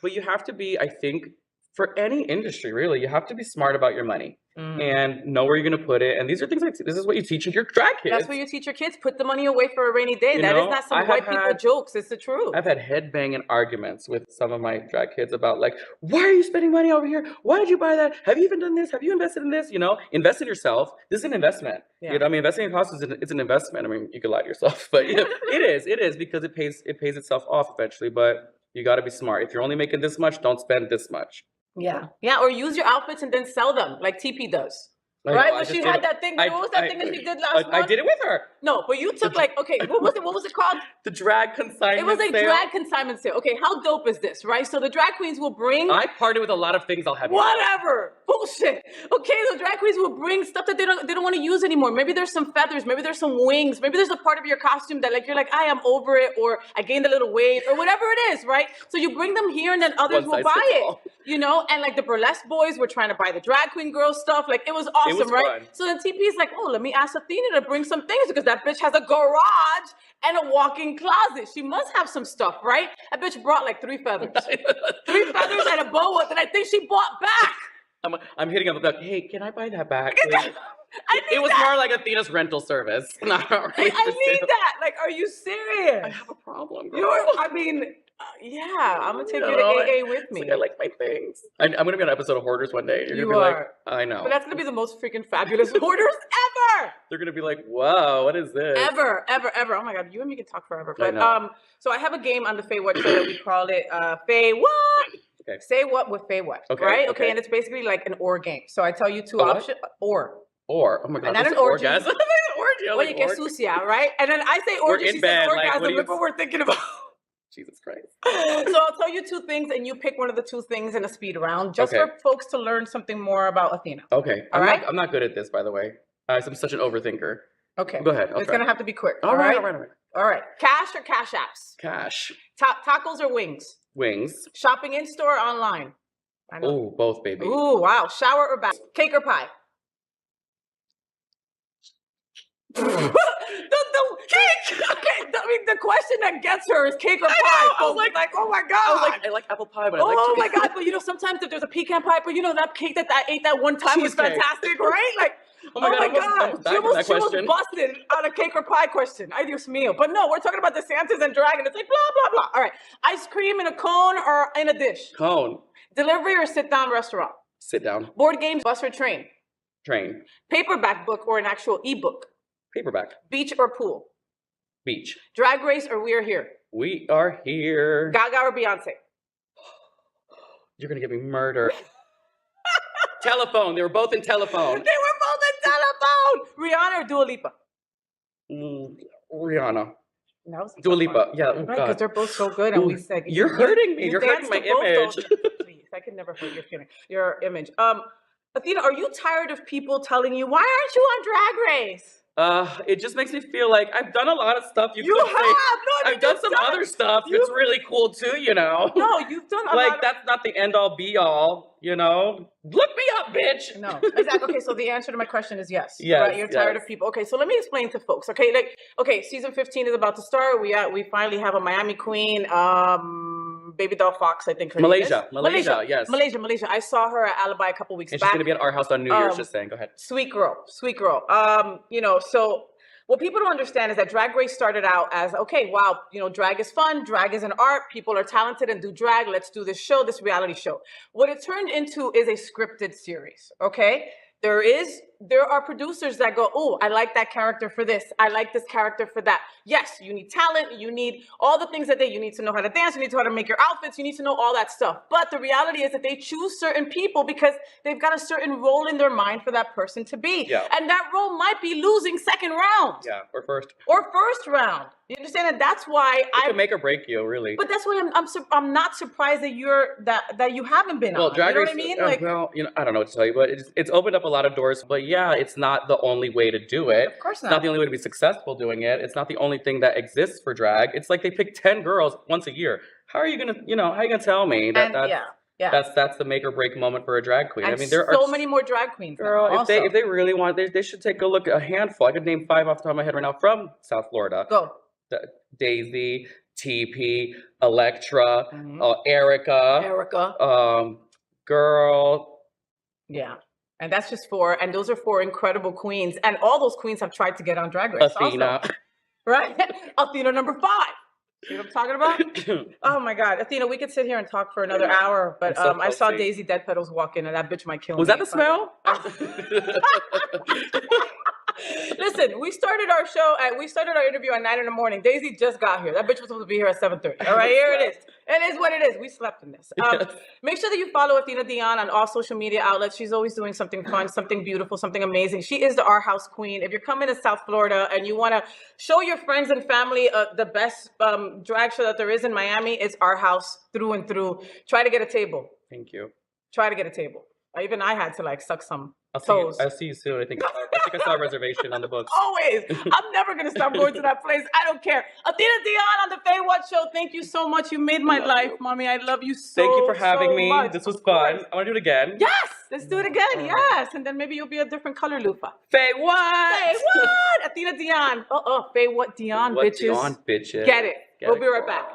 But you have to be, I think, for any industry, really, you have to be smart about your money and know where you're going to put it. And these are things like, this is what you teach your drag kids. That's what you teach your kids. Put the money away for a rainy day. You That is know, not I some have white people had- jokes. It's the truth. I've had headbanging arguments with some of my drag kids about like, why are you spending money over here? Why did you buy that? Have you even done this? Have you invested in this? You know, invest in yourself. This is an investment. Yeah. You know, I mean, investing in costumes it's an investment. I mean, you can lie to yourself, but you know, it is because it pays itself off eventually. But you got to be smart. If you're only making this much, don't spend this much. Yeah. Or use your outfits and then sell them like TP does. I Right? know, I But just she did had it. that thing. What was that thing that she did last month? I did it with her. No, but you took like, okay, what was it called? The drag consignment It was like sale. drag consignment sale. Okay, how dope is this, right? So the drag queens will bring I party with a lot of things. I'll have you know. whatever bullshit. Okay, the drag queens will bring stuff that they don't want to use anymore. Maybe there's some feathers, maybe there's some wings, maybe there's a part of your costume that like you're like I am over it, or I gained a little weight, or whatever it is, right? So you bring them here, and then others One will size buy fits it. all. You know, and like the burlesque boys were trying to buy the drag queen girl stuff. Like it was awesome, was right? fun. So then TP is like, oh, let me ask Athena to bring some things because that bitch has a garage and a walk-in closet. She must have some stuff, right? That bitch brought like 3 feathers. 3 feathers and a boa that I think she bought back. I'm hitting up like, hey, can I buy that back? please?" I need It was that. more like Athena's rental service. Not really I for need sale. that. Like, are you serious? I have a problem. Girl. I mean, yeah, I'm gonna take you to No, AA with It's me. like, I like my things. I'm gonna be on an episode of Hoarders one day. You're You gonna be are. like, I know. But that's gonna be the most freaking fabulous orders ever. They're gonna be like, whoa, what is this? Ever. Oh my god, you and me can talk forever. I But know. so I have a game on the FayWhat show that we call it FayWhat. Okay. Say what with FayWhat. Okay, Right? okay. And it's basically like an or game. So I tell you 2 A what? options. Or. Or, oh my god, And not this an is orgy. orgasm. orgy. I was Oye, like, que orgy. sucia, right? And then I say orgy, in she bed, says like, orgasm. what do you- Look what we're thinking about. Jesus Christ. So I'll tell you 2 things, and you pick one of the 2 things in a speed round, just Okay. for folks to learn something more about Athena. Okay. All right? I'm not good at this, by the way. I'm such an overthinker. Okay. Go ahead. It's Okay. gonna have to be quick. All right. All right. Cash or cash apps? Cash. Tacos or wings? Wings. Shopping in store or online? I know. Oh, both, baby. Ooh, wow. Shower or bath? Cake or pie? the cake. Okay. I mean, the question that gets her is cake or pie. I was folks. like, oh my god. I was like, I like apple pie, but I like Oh my chicken. god! But you know, sometimes if there's a pecan pie, but you know that cake that I ate that one time was Cheesecake. fantastic, right? Like, Oh my god, I almost died she from that almost question. busted on a cake or pie question. Ay Dios mío! But no, we're talking about the Santas and dragon. It's like blah blah blah. All right, ice cream in a cone or in a dish. Cone. Delivery or sit down restaurant. Sit down. Board games, bus or train. Train. Paperback book or an actual ebook. Paperback. Beach or pool. Beach. Drag Race or We Are Here. We are here. Gaga or Beyonce. You're gonna get me murdered. Telephone. They were both in Telephone. They were both in Telephone. Rihanna or Dua Lipa? Rihanna. That was Dua Lipa. Yeah. Oh, right, God. because they're both so good, and we said You're hurting me. You're hurting danced my to both image. those. Please, I can never hurt your feeling, your image. Athena, are you tired of people telling you, why aren't you on Drag Race? It just makes me feel like I've done a lot of stuff. You have. No, I've done some other stuff. It's really cool too, you know. No, you've done a like lot. That's not the end all be all, you know. Look me up, bitch. No, exactly. Okay, so the answer to my question is yes. Yes, right? You're tired of people. Okay, so let me explain to folks. Okay, season 15 is about to start. We finally have a Miami queen, Baby Doll Fox, I think her name is. Malaysia, yes. Malaysia. I saw her at Alibi a couple weeks and back. she's gonna be at our house on New Year's. Just saying. Go ahead. Sweet girl. So what people don't understand is that Drag Race started out as, okay, wow, drag is fun, drag is an art, people are talented and do drag, let's do this show, this reality show. What it turned into is a scripted series, okay? There are producers that go, oh, I like that character for this. I like this character for that. Yes, you need talent. You need all the things you need to know how to dance. You need to know how to make your outfits. You need to know all that stuff. But the reality is that they choose certain people because they've got a certain role in their mind for that person to be. Yeah. And that role might be losing second round. Yeah, or first. Or first round. You understand? And that's why I can make or break you, really. But that's why I'm not surprised that that you haven't been on. Drag Race, you know what I mean? I don't know what to tell you, but it's opened up a lot of doors. But yeah, it's not the only way to do it. Of course not. It's not the only way to be successful doing it. It's not the only thing that exists for drag. It's like they pick 10 girls once a year. How are you gonna tell me that that's the make or break moment for a drag queen? And I mean, there are so many more drag queens. Girl, if they really want, they should take a look at a handful. I could name 5 off the top of my head right now from South Florida. Go. Daisy, TP, Electra, Erica. Girl. Yeah. And that's just 4. And those are 4 incredible queens. And all those queens have tried to get on Drag Race. Athena. Also. Right? Athena number 5. See what I'm talking about? Oh my God. Athena, we could sit here and talk for another hour, but I saw Daisy Dead Petals walk in and that bitch might kill me. Was that the smell? Listen, we started our interview at 9 a.m. Daisy just got here. That bitch was supposed to be here at 7:30. All right, here it is. It is what it is. We slept in this. Make sure that you follow Athena Dion on all social media outlets. She's always doing something fun, something beautiful, something amazing. She is the Our House Queen. If you're coming to South Florida and you want to show your friends and family the best drag show that there is in Miami, it's Our House through and through. Try to get a table. Thank you. Try to get a table. Even I had to suck some toes. I'll see you soon. I think I saw a reservation on the books. Always. I'm never going to stop going to that place. I don't care. Athena Dion on the FayWhat show. Thank you so much. You made my life, mommy. I love you so much. Thank you for having me. Much. This was fun. I want to do it again. Yes. Let's do it again. Yes. And then maybe you'll be a different color, Lufa. FayWhat. FayWhat. Athena Dion. FayWhat Dion, bitches. Dion, bitches. Get it. We'll be right back.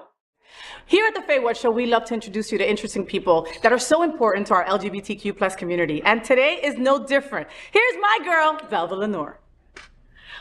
Here at the FayWhat Show, we love to introduce you to interesting people that are so important to our LGBTQ plus community. And today is no different. Here's my girl, Velva Lenore.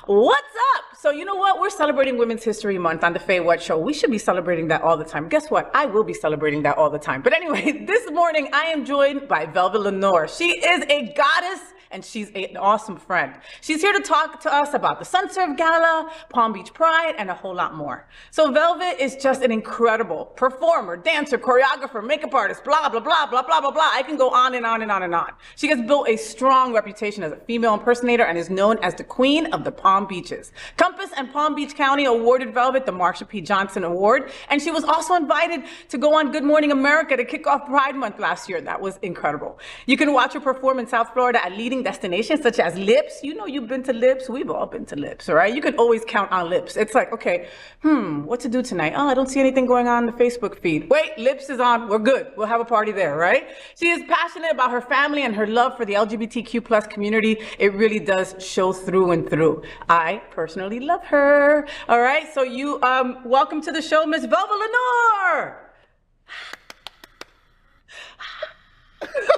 What's up? So you know what? We're celebrating Women's History Month on the FayWhat Show. We should be celebrating that all the time. Guess what? I will be celebrating that all the time. But anyway, this morning I am joined by Velva Lenore. She is a goddess and she's an awesome friend. She's here to talk to us about the Sunsurf Gala, Palm Beach Pride, and a whole lot more. So Velvet is just an incredible performer, dancer, choreographer, makeup artist, blah, blah, blah, blah, blah, blah, blah. I can go on and on and on and on. She has built a strong reputation as a female impersonator and is known as the Queen of the Palm Beaches. Compass and Palm Beach County awarded Velvet the Marsha P. Johnson Award, and she was also invited to go on Good Morning America to kick off Pride Month last year. That was incredible. You can watch her perform in South Florida at leading destinations such as Lips. You know you've been to Lips. We've all been to Lips, all right? You can always count on Lips. It's like, okay, what to do tonight? Oh, I don't see anything going on in the Facebook feed. Wait, Lips is on. We're good. We'll have a party there, right? She is passionate about her family and her love for the LGBTQ plus community. It really does show through and through. I personally love her. All right, so you, welcome to the show, Miss Velva Lenore.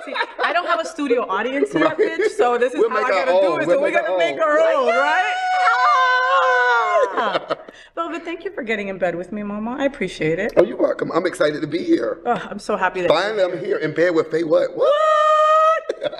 See, I don't have a studio audience here, bitch, so this is how I gotta do it. So we're gonna make our own, right? Velvet, thank you for getting in bed with me, Mama. I appreciate it. Oh, you're welcome. I'm excited to be here. Oh, I'm so happy that finally I'm here in bed with FayWhat. What?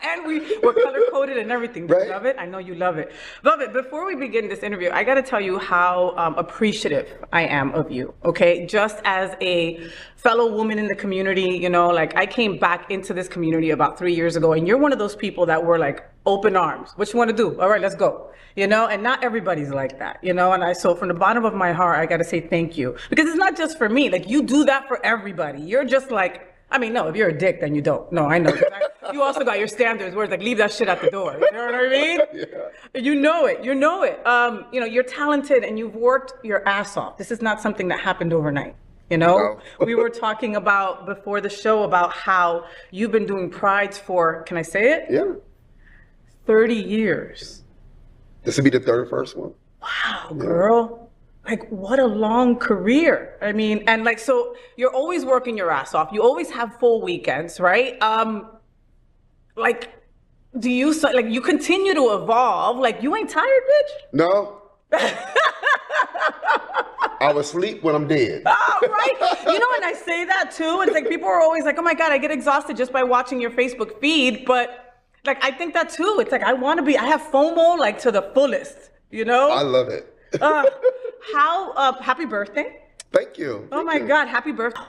And we're color-coded it and everything. Right. You love it? I know you love it. Love it. Before we begin this interview, I got to tell you how appreciative I am of you, okay? Just as a fellow woman in the community, you know, like I came back into this community about 3 years ago, and you're one of those people that were like open arms. What you want to do? All right, let's go. You know, and not everybody's like that, you know, and so from the bottom of my heart, I got to say thank you, because it's not just for me. Like, you do that for everybody. You're just like, I mean, no, if you're a dick, then you don't. No, I know. You also got your standards where it's like, leave that shit at the door. You know what I mean? Yeah. You know it. You know it. You know, you're talented and you've worked your ass off. This is not something that happened overnight. You know, No. we were talking about before the show about how you've been doing prides for, can I say it? Yeah. 30 years. This will be the 31st one. Wow, girl. Like, what a long career. I mean, and like, so you're always working your ass off. You always have full weekends, right? Like, do you, like, you continue to evolve? Like, you ain't tired, bitch? No. I will sleep when I'm dead. Oh, right. You know, and I say that too. It's like, people are always like, oh my God, I get exhausted just by watching your Facebook feed. But like, I think that too. It's like, I have FOMO like to the fullest, you know? I love it. Happy birthday. Thank you. Oh Thank my you. God, happy birthday.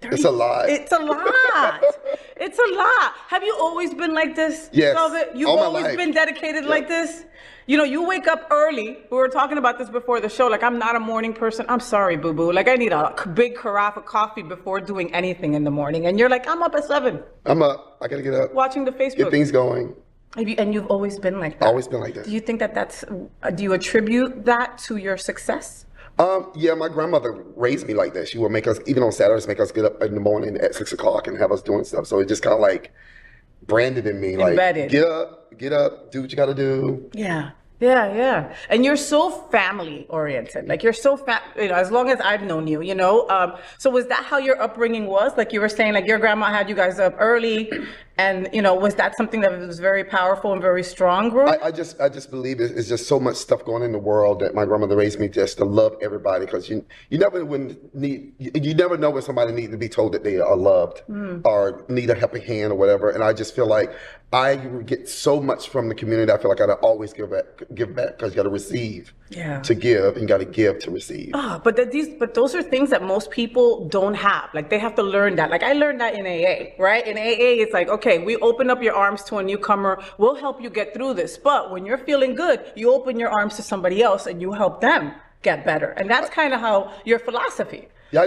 It's a lot. It's a lot. It's a lot. Have you always been like this? Yes, Velvet? You've all my always life. been dedicated like this? You know, you wake up early. We were talking about this before the show. Like, I'm not a morning person. I'm sorry, boo-boo. Like, I need a big carafe of coffee before doing anything in the morning. And you're like, I'm up at 7. I'm up. I gotta get up. Watching the Facebook. Get things going. And you've always been like that? Always been like that. Do you think do you attribute that to your success? Yeah, my grandmother raised me like that. She would make us, even on Saturdays, make us get up in the morning at 6 o'clock and have us doing stuff. So it just kind of like branded in me. Embedded. Like, get up, do what you gotta do. Yeah. Yeah. And you're so family oriented. Like, you're so, you know, as long as I've known you, you know? So was that how your upbringing was? Like you were saying, like your grandma had you guys up early, and, you know, was that something that was very powerful and very strong growing? I just believe it's just so much stuff going in the world that my grandmother raised me just to love everybody, because you never know when somebody needs to be told that they are loved or need a helping hand or whatever. And I just feel like I get so much from the community. I feel like I gotta always give back, because you gotta receive to give, and you gotta give to receive. But those are things that most people don't have. Like, they have to learn that. Like, I learned that in AA, right? In AA, it's like, okay, we open up your arms to a newcomer. We'll help you get through this. But when you're feeling good, you open your arms to somebody else and you help them get better. And that's kind of how your philosophy. Yeah,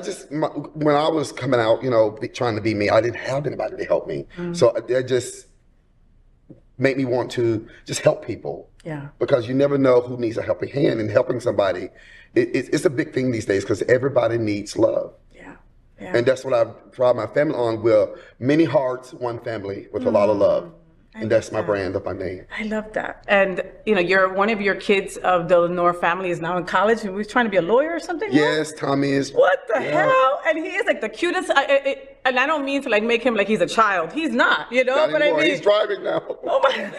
when I was coming out, you know, trying to be me, I didn't have anybody to help me. So that just made me want to just help people. Yeah. Because you never know who needs a helping hand, and helping somebody, it's a big thing these days, because everybody needs love. Yeah. And that's what I pride my family on. We're many hearts, one family with a lot of love. And that's my brand of my name. I love that. And, you know, one of your kids of the Lenore family is now in college, and he's trying to be a lawyer or something? Yes, Tommy is. What the hell? And he is like the cutest. And I don't mean to like make him like he's a child. He's not, you know? Not but anymore. I mean, He's driving now. oh my.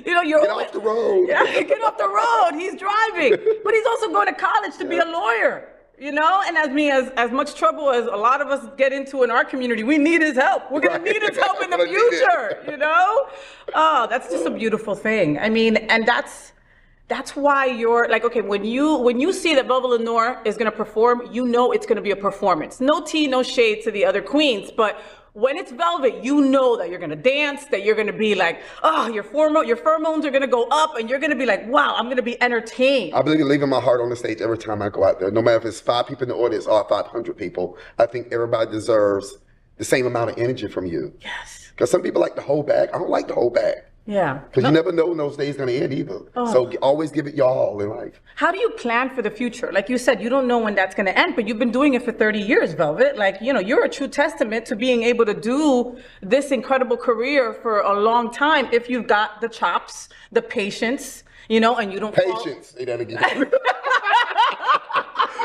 You know, Get off the road. Yeah, get off the road. He's driving. But he's also going to college to be a lawyer. You know, and as much trouble as a lot of us get into in our community, we need his help. We're going to need his help in the future, you know? Oh, that's just a beautiful thing. I mean, and that's why you're like, okay, when you see that Velvet Lenore is going to perform, you know it's going to be a performance. No tea, no shade to the other queens, but when it's Velvet, you know that you're going to dance, that you're going to be like, oh, your pheromones are going to go up, and you're going to be like, wow, I'm going to be entertained. I believe in leaving my heart on the stage every time I go out there. No matter if it's 5 people in the audience or 500 people, I think everybody deserves the same amount of energy from you. Yes. Because some people like to hold back. I don't like to hold back. Yeah. Because you never know when those days going to end either. So always give it your all in life. How do you plan for the future? Like you said, you don't know when that's going to end, but you've been doing it for 30 years, Velvet. Like, you know, you're a true testament to being able to do this incredible career for a long time if you've got the chops, the patience, you know, and you don't Patience. Say that again.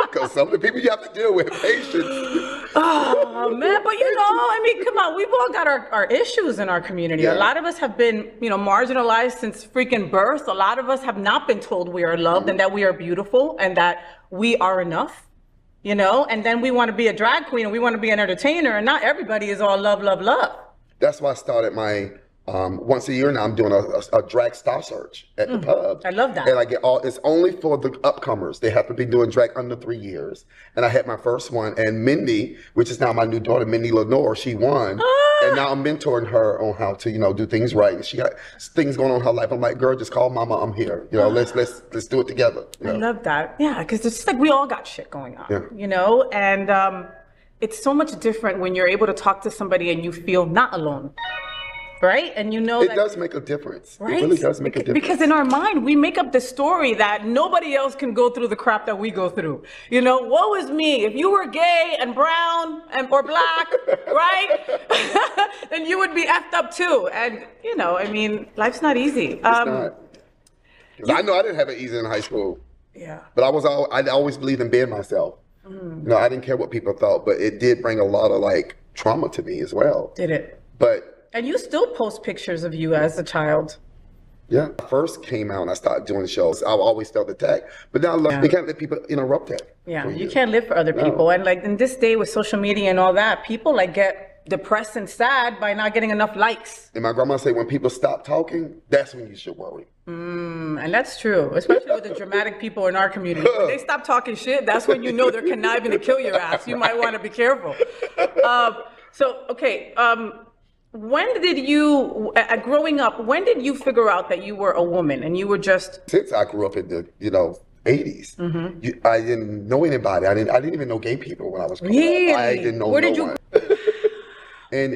Because some of the people you have to deal with, patience. Oh, man, but you know, I mean, come on, we've all got our issues in our community. Yeah. A lot of us have been, you know, marginalized since freaking birth. A lot of us have not been told we are loved and that we are beautiful and that we are enough, you know, and then we want to be a drag queen and we want to be an entertainer, and not everybody is all love, love, love. That's why I started my Once a year now, I'm doing a drag star search at the pub. I love that. And I get it's only for the upcomers. They have to be doing drag under 3 years. And I had my first one, and Mindy, which is now my new daughter, Mindy Lenore, she won. And now I'm mentoring her on how to, do things right. And she got things going on in her life. I'm like, girl, just call mama, I'm here. Let's do it together. I love that. Yeah, because it's like we all got shit going on, and it's so much different when you're able to talk to somebody and you feel not alone. Right? And it does make a difference. Right? It really does make a difference. Because in our mind, we make up the story that nobody else can go through the crap that we go through. Woe is me. If you were gay and brown or black, right? then you would be effed up too. And, life's not easy. It's not. I know I didn't have it easy in high school. Yeah. But I always believed in being myself. I didn't care what people thought, but it did bring a lot of trauma to me as well. Did it? And you still post pictures of you as a child. Yeah. I first came out and I started doing shows. I always felt attacked. But now you can't let people interrupt that. Yeah, you can't live for other people. And in this day with social media and all that, people get depressed and sad by not getting enough likes. And my grandma said when people stop talking, that's when you should worry. And that's true, especially with the dramatic people in our community. When they stop talking shit, that's when you know they're conniving to kill your ass. You might want to be careful. When did you, growing up, when did you figure out that you were a woman and you were just... Since I grew up in the, 80s, I didn't know anybody. I didn't even know gay people when I was growing up. I didn't know one. And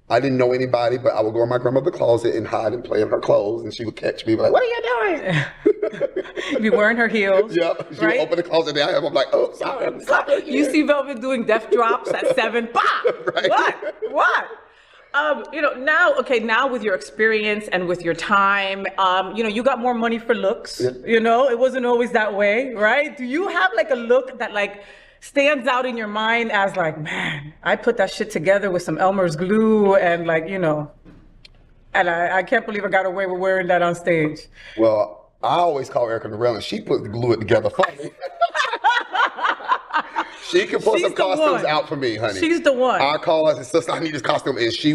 I didn't know anybody, but I would go in my grandmother's closet and hide and play in her clothes, and she would catch me like, what are you doing? You'd be wearing her heels. Yeah, she would open the closet and I'm like, oh, sorry. You see Velvet doing death drops at 7. Bah! Right. What? Now with your experience and with your time, you got more money for looks. Yeah. It wasn't always that way, right? Do you have a look that stands out in your mind as man, I put that shit together with some Elmer's glue and and I can't believe I got away with wearing that on stage? Well, I always call Erica Norell and she put the glue it together for me. She can put some costumes out for me, honey. She's the one. I call her and say, sister, I need this costume. And she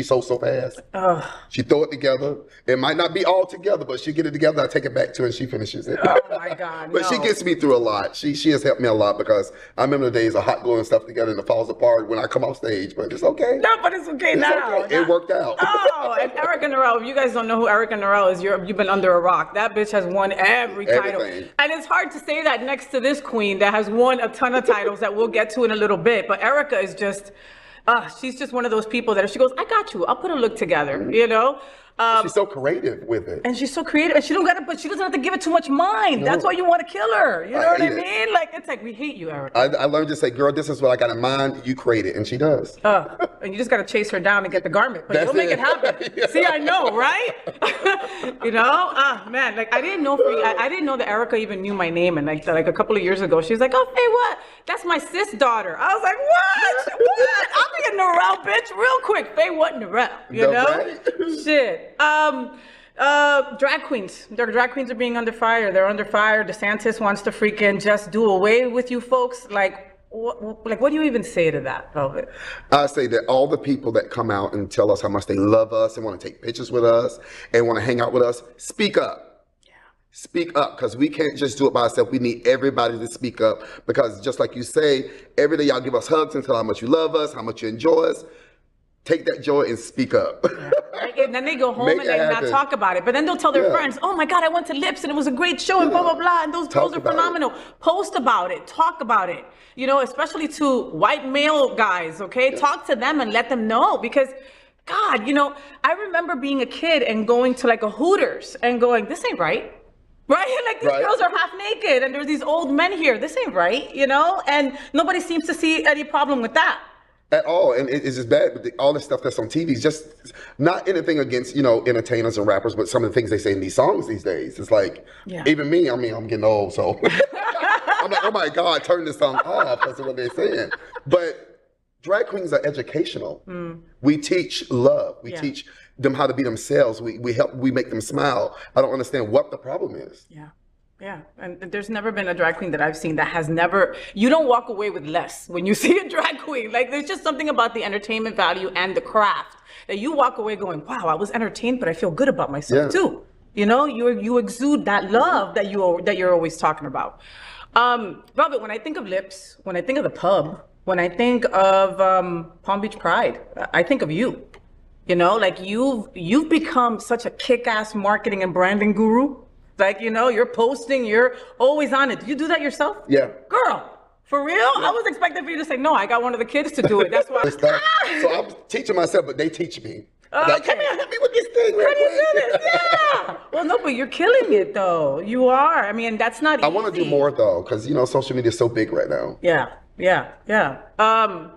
sews so fast. She throw it together. It might not be all together, but she get it together. I take it back to her and she finishes it. Oh my God. But she gets me through a lot. She has helped me a lot because I remember the days of hot gluing stuff together and it falls apart when I come off stage, but it's okay. No, but it's okay now. Okay. It worked out. Oh, and Erica Norell, if you guys don't know who Erica Norell is, you've been under a rock. That bitch has won every title. And it's hard to say that next to this queen that has won a ton of titles that we'll get to in a little bit. But Erica is just, she's just one of those people that if she goes, I got you, I'll put a look together, she's so creative with it. And she's so creative. And she doesn't have to give it too much mind. No. That's why you want to kill her. You know what I mean? It's we hate you, Erica. I learned to say, girl, this is what I got in mind. You create it. And she does. And you just got to chase her down and get the garment. But you'll make it happen. Yeah. See, I know, right? Man, I didn't know that Erica even knew my name. And a couple of years ago, she was like, oh, FayWhat? That's my sis daughter. I was like, what? What? I'll be a Norell, bitch, real quick. FayWhat Norell, you know? Right? Shit. Drag queens. Their drag queens are being under fire. They're under fire. DeSantis wants to freaking just do away with you folks. What do you even say to that, Velvet? I say that all the people that come out and tell us how much they love us and want to take pictures with us and want to hang out with us, speak up. Speak up, because we can't just do it by ourselves. We need everybody to speak up, because just like you say, every day y'all give us hugs and tell how much you love us, how much you enjoy us. Take that joy and speak up. Yeah. And then they go home and they not talk about it. But then they'll tell their friends, oh my God, I went to Lips and it was a great show and blah, blah, blah. And those girls are phenomenal. Post about it. Talk about it. Especially to white male guys, okay? Yeah. Talk to them and let them know, because God, I remember being a kid and going to a Hooters and going, this ain't right. Right? These girls are half naked and there's these old men here. This ain't right, And nobody seems to see any problem with that. At all. And it's just bad. But all this stuff that's on TV is just not anything against, entertainers and rappers, but some of the things they say in these songs these days. It's even me, I'm getting old, so I'm like, oh my God, turn this song off because of what they're saying. But drag queens are educational. We teach love. We teach them how to be themselves. We make them smile. I don't understand what the problem is. Yeah. Yeah, and there's never been a drag queen that I've seen that has never, you don't walk away with less when you see a drag queen. Like, there's just something about the entertainment value and the craft that you walk away going, wow, I was entertained, but I feel good about myself too. You know, you exude that love that you're always talking about. Velvet, when I think of Lips, when I think of the pub, when I think of Palm Beach Pride, I think of you. You know, like you've become such a kick-ass marketing and branding guru. Like, you know, you're posting, you're always on it. Do you do that yourself? Yeah. Girl, for real? Yeah. I was expecting for you to say, no, I got one of the kids to do it. That's why. So I'm teaching myself, but they teach me. Like, come here, help me with this thing. How do you do this? Yeah. Well, no, but you're killing it, though. You are. I mean, that's not easy. I want to do more, though, because, you know, social media is so big right now. Yeah.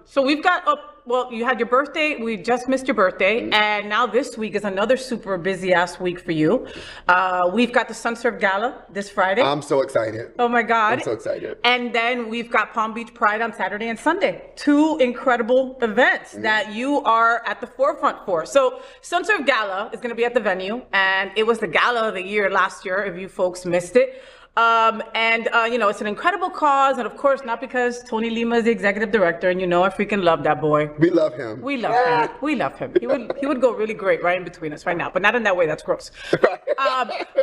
So we've got well, you had your birthday. We just missed your birthday. And now this week is another super busy ass week for you. We've got the Sunsurf Gala this Friday. I'm so excited. Oh my God. I'm so excited. And then we've got Palm Beach Pride on Saturday and Sunday. 2 incredible events that you are at the forefront for. So Sunsurf Gala is going to be at the venue. And it was the gala of the year last year, if you folks missed it. You know, it's an incredible cause, and of course, not because Tony Lima is the executive director, and you know I freaking love that boy. We love him. We love him. We love him. He would go really great right in between us right now, but not in that way. That's gross.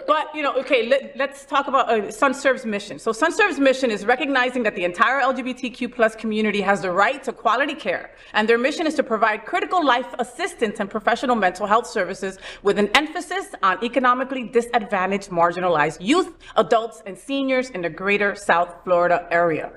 But you know, okay, let's talk about Sunsurf's mission. So Sunsurf's mission is recognizing that the entire LGBTQ plus community has the right to quality care, and their mission is to provide critical life assistance and professional mental health services with an emphasis on economically disadvantaged, marginalized youth, adults, and seniors in the greater South Florida area.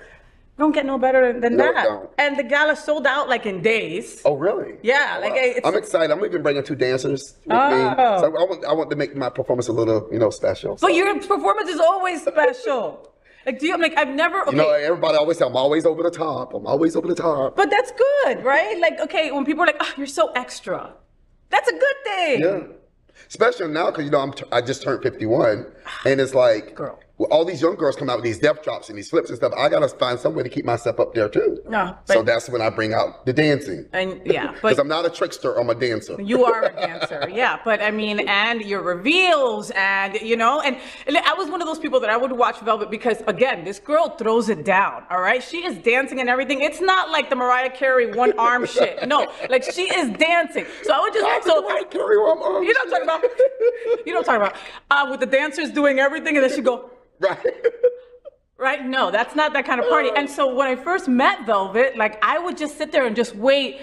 Don't get no better than that. Don't. And the gala sold out like in days. Oh, really? Yeah. Wow. Like I'm excited. I'm even bringing 2 dancers with me. So I want to make my performance a little, you know, special. But your performance is always special. Like, I've never, okay. You know, everybody always say, I'm always over the top. I'm always over the top. But that's good, right? Like, okay, when people are like, oh, you're so extra. That's a good thing. Yeah. Especially now, because, you know, I just turned 51. And it's like, Girl. Well, all these young girls come out with these death drops and these flips and stuff. I got to find some way to keep myself up there, too. No. So that's when I bring out the dancing. And yeah. Because I'm not a trickster, I'm a dancer. You are a dancer, yeah. But I mean, and your reveals and, you know, and I was one of those people that I would watch Velvet because, again, this girl throws it down, all right? She is dancing and everything. It's not like the Mariah Carey one arm shit. No, like she is dancing. So I would just, Mariah Carey one arm. You know what I'm talking about? You know what I'm talking about? With the dancers doing everything and then she go, Right. Right? No, that's not that kind of party. And so when I first met Velvet, like I would just sit there and just wait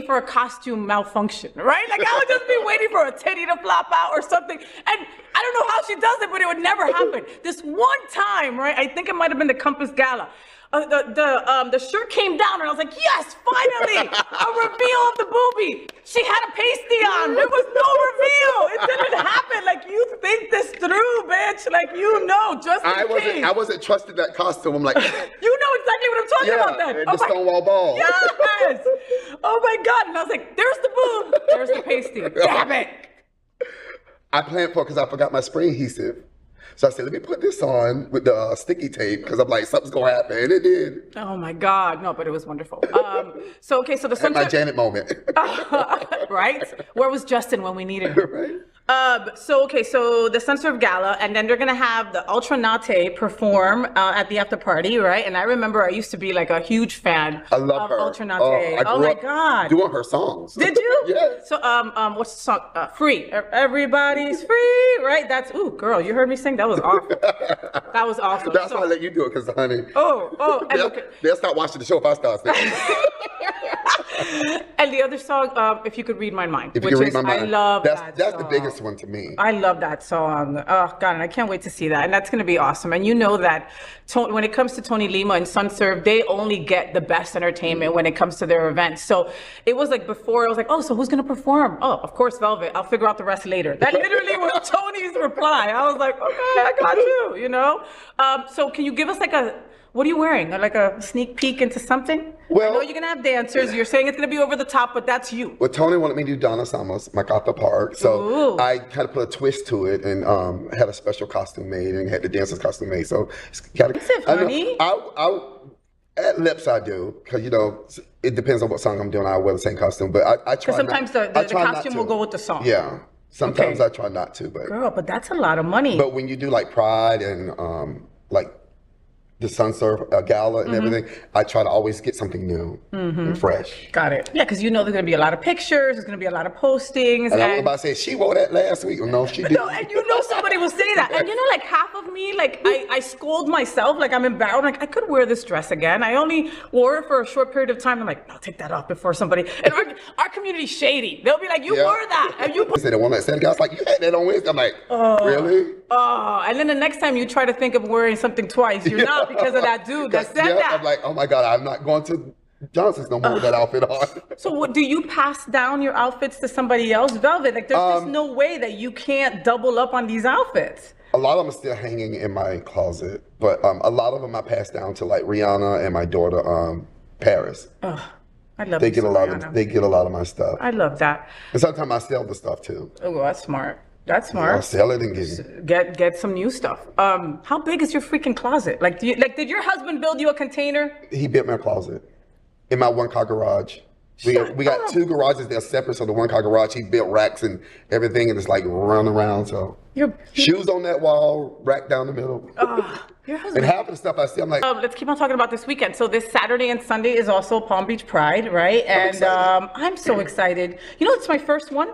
for a costume malfunction, right? Like I would just be waiting for a titty to flop out or something. And I don't know how she does it, but it would never happen. This one time, right? I think it might have been the Compass Gala. The shirt came down and I was like, yes, finally, a reveal of the boobie. She had a pasty on. There was no reveal. It didn't happen. Like you think this through, bitch. Like you know, just in case. I wasn't trusting that costume. I'm like, you know exactly what I'm talking about then. The Stonewall Ball. Yes. Oh my God. And I was like, there's the boob. There's the pasty. Damn it. I planned for it because I forgot my spray adhesive. So I said, let me put this on with the sticky tape because I'm like, something's going to happen. And it did. Oh my God. No, but it was wonderful. So the Sunsurf. My Janet moment. Right? Where was Justin when we needed him? Right. So the Sunsurf Gala, and then they're going to have the Ultra Nate perform at the after party, right? And I remember I used to be like a huge fan I love her. Ultra Nate. Oh my God. Doing her songs. Did you? Yes. So, what's the song? Free. Everybody's free, right? That's, ooh, girl, you heard me sing? That was awful. That was awesome. That's why I let you do it, because, honey. They'll start watching the show if I start singing. And the other song, If You Could Read My Mind. If You Could Read My Mind. I love That's the biggest one to me. I love that song. Oh, God, and I can't wait to see that. And that's going to be awesome. And you know that when it comes to Tony Lima and Sunsurf, they only get the best entertainment when it comes to their events. So it was like before, I was like, oh, so who's going to perform? Oh, of course, Velvet. I'll figure out the rest later. That literally was Tony's reply. I was like, okay, I got you, you know? So can you give us like what are you wearing? Like a sneak peek into something? Well, I know you're going to have dancers. You're saying it's going to be over the top, but that's you. Well, Tony wanted me to do Donna Summer's MacArthur Park. So I kind of put a twist to it and had a special costume made and had the dancer's costume made. So it's kind of expensive, honey. At Lips I do, because, you know, it depends on what song I'm doing. I wear the same costume, but I try because sometimes the costume will go with the song. Yeah. Sometimes Okay. I try not to, but Girl, but that's a lot of money. but when you do like Pride and like the Sun Surf Gala and everything, I try to always get something new and fresh. Got it. Yeah, because you know there's going to be a lot of pictures, there's going to be a lot of postings. And I was about to say, she wore that last week. No, she didn't. No, and you know somebody will say that. And you know, like half of me, like I scold myself, like I'm embarrassed. I'm like, I could wear this dress again. I only wore it for a short period of time. I'm like, no, take that off before somebody. And our community's shady. They'll be like, you wore that. And you I said, the one that said, I was like, you had that on Wednesday. I'm like, really? Oh, and then the next time you try to think of wearing something twice, you're not because of that dude that said that. I'm like, oh my God, I'm not going to Johnson's no more with that outfit on. So what, do you pass down your outfits to somebody else? Velvet, like there's just no way that you can't double up on these outfits. A lot of them are still hanging in my closet, but a lot of them I passed down to like Rihanna and my daughter, Paris. Oh, I love They you get so, a lot Rihanna. of they get a lot of my stuff, I love that. and sometimes I sell the stuff too. Oh, well, that's smart. That's I'll smart. sell it and Get some new stuff. How big is your freaking closet? Like, did your husband build you a container? He built my closet in my one car garage. We got two garages. They're separate, so the one car garage he built racks and everything, and it's like run around. So shoes on that wall, rack down the middle, Your and husband. half of the stuff I see, I'm like, Let's keep on talking about this weekend. So this Saturday and Sunday is also Palm Beach Pride, right? And excited. I'm so excited. You know, it's my first one.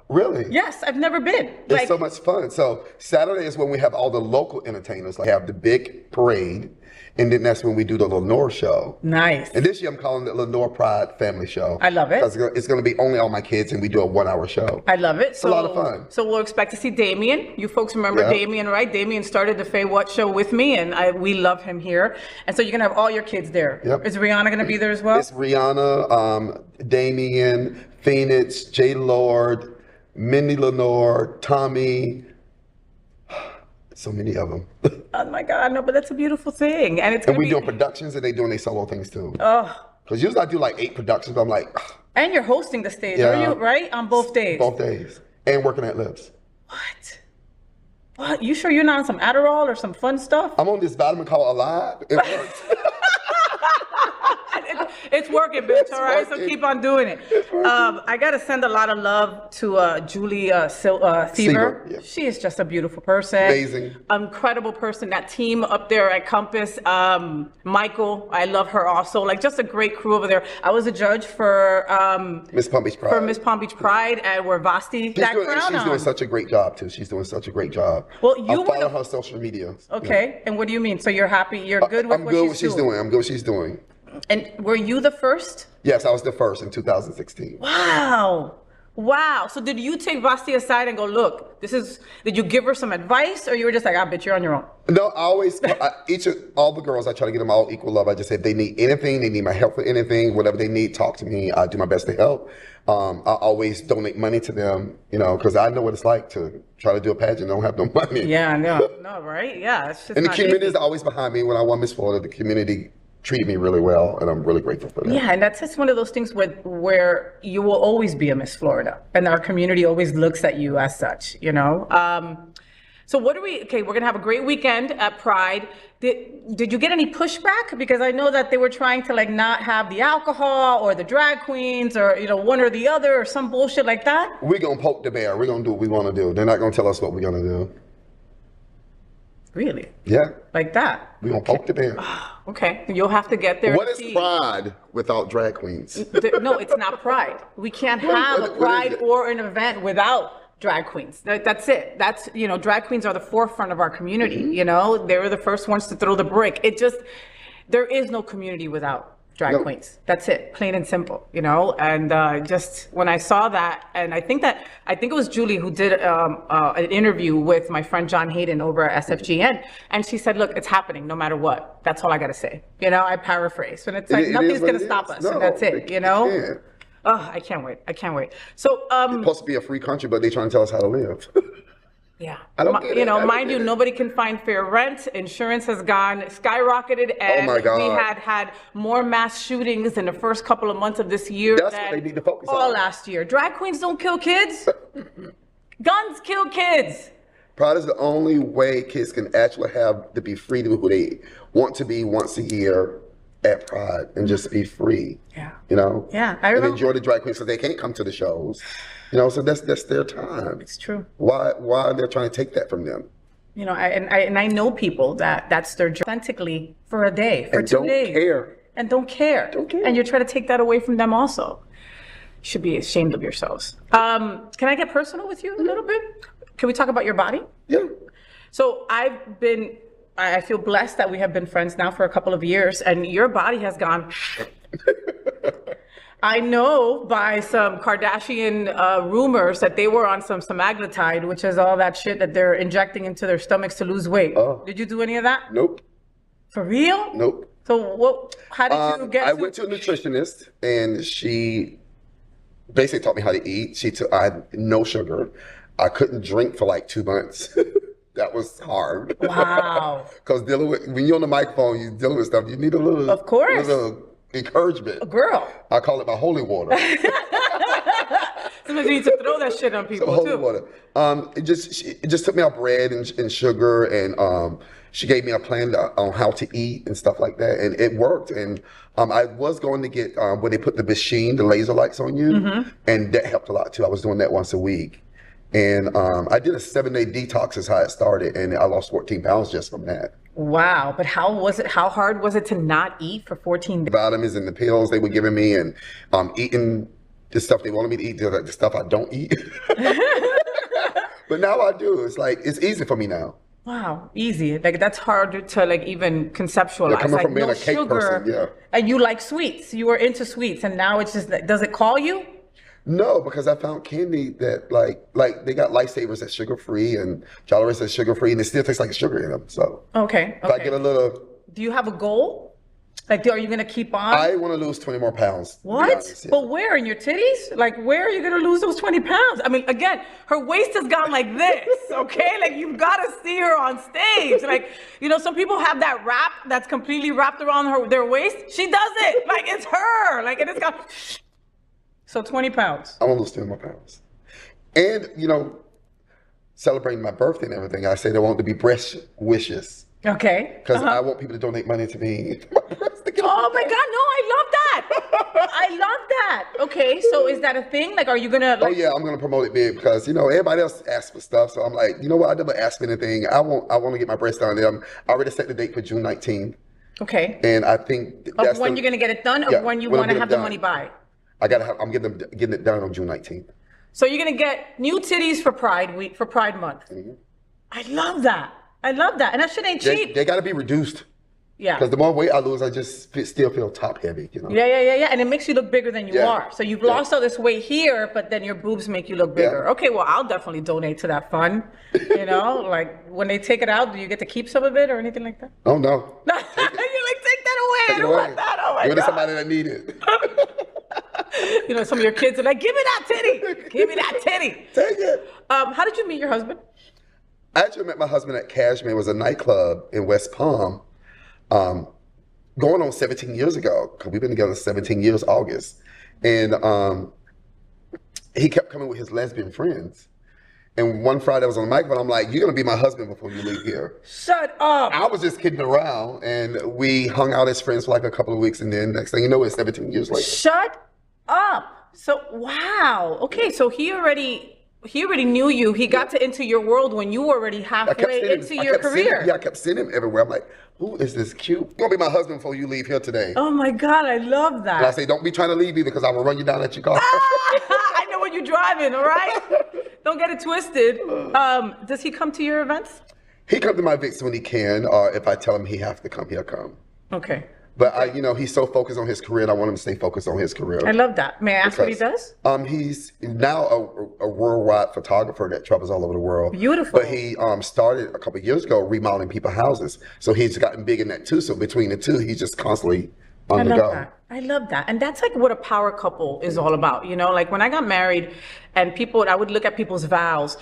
really? Yes, I've never been. It's so much fun. So Saturday is when we have all the local entertainers. Like have the big parade, and then that's when we do the Lenore show. Nice. And this year I'm calling it Lenore Pride Family Show. I love it. Because it's going to be only all my kids, and we do a 1 hour show. I love it. So, a lot of fun. So we'll expect to see Damien. You folks remember Yeah. Damien, right? Damien started the FayWhat show with me, and we love him here. And so you're gonna have all your kids there. Yep. Is Rihanna gonna be there as well? It's Rihanna, Damien, Phoenix, J. Lord, Minnie Lenore, Tommy. So many of them. Oh my God, no, but that's a beautiful thing, and it's And gonna we be. doing productions, and they doing their solo things too. Oh, Because usually I do like 8 productions, but I'm like, and you're hosting the stage, Yeah. are you? Right on both days. both days. And working at Lips. What? What? You sure you're not on some Adderall or some fun stuff? I'm on this vitamin called Alive. It works. It's working, bitch. All right, so working. keep on doing it. I gotta send a lot of love to Julie Thieber. Sieber, yeah. She is just a beautiful person. Amazing. Incredible person. That team up there at Compass. Michael, I love her also. Like just a great crew over there. I was a judge for Miss Palm Beach Pride. for Miss Palm Beach Pride, and where Vasti got crowned She's on. doing such a great job too. She's doing such a great job. Well, you I were follow the- her social media. Okay, and what do you mean? So you're happy? You're good with I'm what good she's what she's doing? doing. I'm good what she's doing. And were you the first? Yes, I was the first in 2016. Wow. Wow. So did you take Vasti aside and go, look, did you give her some advice, or you were just like, I bet you're on your own? No, I always, all the girls, I try to get them all equal love. I just say if they need anything, they need my help with anything, whatever they need, talk to me. I do my best to help. I always donate money to them, because I know what it's like to try to do a pageant and don't have no money. Yeah, no, right? Yeah, it's just And the not community easy. is always behind me. When I won Miss Florida, the community treated me really well, and I'm really grateful for that. Yeah, and that's just one of those things where you will always be a Miss Florida, and our community always looks at you as such, So we're gonna have a great weekend at Pride. Did you get any pushback? Because I know that they were trying to like not have the alcohol or the drag queens or one or the other or some bullshit like that. We're going to poke the bear. We're going to do what we want to do. They're not going to tell us what we're going to do. Really? Yeah. Like that? We're going to poke the bear. Okay, you'll have to get there. What and is see. Pride without drag queens? No, it's not Pride. We can't have a What is Pride it? or an event without drag queens. That's it. That's, drag queens are the forefront of our community. Mm-hmm. They were the first ones to throw the brick. There is no community without drag Nope. queens. That's it, plain and simple, And just when I saw that, and I think it was Julie who did an interview with my friend John Hayden over at SFGN, and she said, "Look, it's happening no matter what. That's all I gotta say." I paraphrase, and it's like It nothing's is what gonna it stop is. us, No, and that's it. can't. Oh, I can't wait. So, It's supposed to be a free country, but they're trying to tell us how to live. yeah, I don't get it. I don't mind you, get it. nobody can find fair rent. Insurance has gone skyrocketed, and my God. we had more mass shootings in the first couple of months of this year That's than what they need to focus all on. last year. Drag queens don't kill kids. Guns kill kids. Pride is the only way kids can actually have to be free to be who they want to be once a year at Pride and just be free. Yeah. You know? Yeah, I And remember. enjoy the drag queens so they can't come to the shows. You know, so that's their time. It's true. Why are they trying to take that from them? You know, I know people that's their job authentically for a day, for And 2 don't days. care. And don't care. Don't care. And you're trying to take that away from them also. You should be ashamed of yourselves. Can I get personal with you a little bit? Can we talk about your body? Yeah. So I feel blessed that we have been friends now for a couple of years, and your body has gone. I know by some Kardashian rumors that they were on some semaglutide, which is all that shit that they're injecting into their stomachs to lose weight. Oh. Did you do any of that? Nope. For real? Nope. So how did you get I went to a nutritionist, and she basically taught me how to eat. I had no sugar. I couldn't drink for like 2 months. That was hard. Wow. Because when you're on the microphone, you're dealing with stuff. You need a little, Of course. a little encouragement. Girl. I call it my holy water. Sometimes you need to throw that shit on people Holy too. water. It just took me off bread and sugar, and she gave me a plan on how to eat and stuff like that, and it worked. And I was going to get where they put the machine, the laser lights on you, and that helped a lot too. I was doing that once a week. And I did a 7-day detox is how it started, and I lost 14 pounds just from that. Wow. But how hard was it to not eat for 14 days? Vitamins and the pills they were giving me, and eating the stuff they wanted me to eat, the stuff I don't eat. But now I do. It's easy for me now. Wow, easy. Like that's harder to like even conceptualize. Yeah, coming like from being no a cake sugar, person, yeah. And you like sweets. You were into sweets, and now it's just. Does it call you? No, because I found candy that like they got Lifesavers that's sugar free and Jolly Ranchers that's sugar free, and it still tastes like sugar in them. So Okay. if I get a little, Do you have a goal? Like, are you gonna keep on? I want to lose 20 more pounds. to be What? honest, yeah. But where? In your titties? Like, where are you gonna lose those 20 pounds? I mean, again, her waist has gone like this, okay? Like, you've gotta see her on stage. Like, you know, some people have that wrap that's completely wrapped around their waist. She doesn't. Like, it's her. Like, it has got. So 20 pounds. I want to lose 20 more pounds. And, celebrating my birthday and everything, I said I want to be breast wishes. Okay. Because I want people to donate money to me. Oh my God, no, I love that. I love that. Okay, so is that a thing? Like, are you gonna? Oh yeah, I'm gonna promote it big because everybody else asks for stuff. So I'm like, you know what? I never asked for anything. I want to get my breast done. I already set the date for June 19th. Okay. And I think that's Of when you're gonna get it done, Yeah, of when you when I'm want to getting have it the done. money by. I'm getting it done on June 19th. So you're gonna get new titties for Pride Week, for Pride Month. Mm-hmm. I love that. I love that, and that shit ain't cheap. They got to be reduced Yeah. because the more weight I lose, I just still feel top heavy. Yeah, and it makes you look bigger than you Yeah. are. So you've lost all this weight here, but then your boobs make you look bigger. Yeah. Okay, well, I'll definitely donate to that fund. Like when they take it out, do you get to keep some of it or anything like that? Oh no. You're like, take that away. Take I it don't away. want that. Oh my Give it to God. somebody that need it. Some of your kids are like, give me that titty. Give me that titty. Take it. How did you meet your husband? I actually met my husband at Cashmere. It was a nightclub in West Palm, going on 17 years ago, because we've been together 17 years, August. And he kept coming with his lesbian friends. And one Friday I was on the microphone, I'm like, you're going to be my husband before you leave here. Shut up. I was just kidding around, and we hung out as friends for like a couple of weeks, and then next thing you know, it's 17 years later. Shut up. So, wow. Okay, so he already knew you. He got into your world when you were already halfway into your career. I kept seeing him everywhere. I'm like, who is this cute? You're going to be my husband before you leave here today. Oh my God, I love that. And I say, don't be trying to leave either, because I will run you down at your car. I know what you're driving, all right? Don't get it twisted. Does he come to your events? He comes to my events when he can, or if I tell him he has to come, he'll come. Okay. But he's so focused on his career, and I want him to stay focused on his career. I love that. May I ask what he does? He's now a worldwide photographer that travels all over the world. Beautiful. But he started a couple of years ago remodeling people's houses, so he's gotten big in that too. So between the two, he's just constantly on the go. I love that. And that's like what a power couple is all about. Like when I got married and I would look at people's vows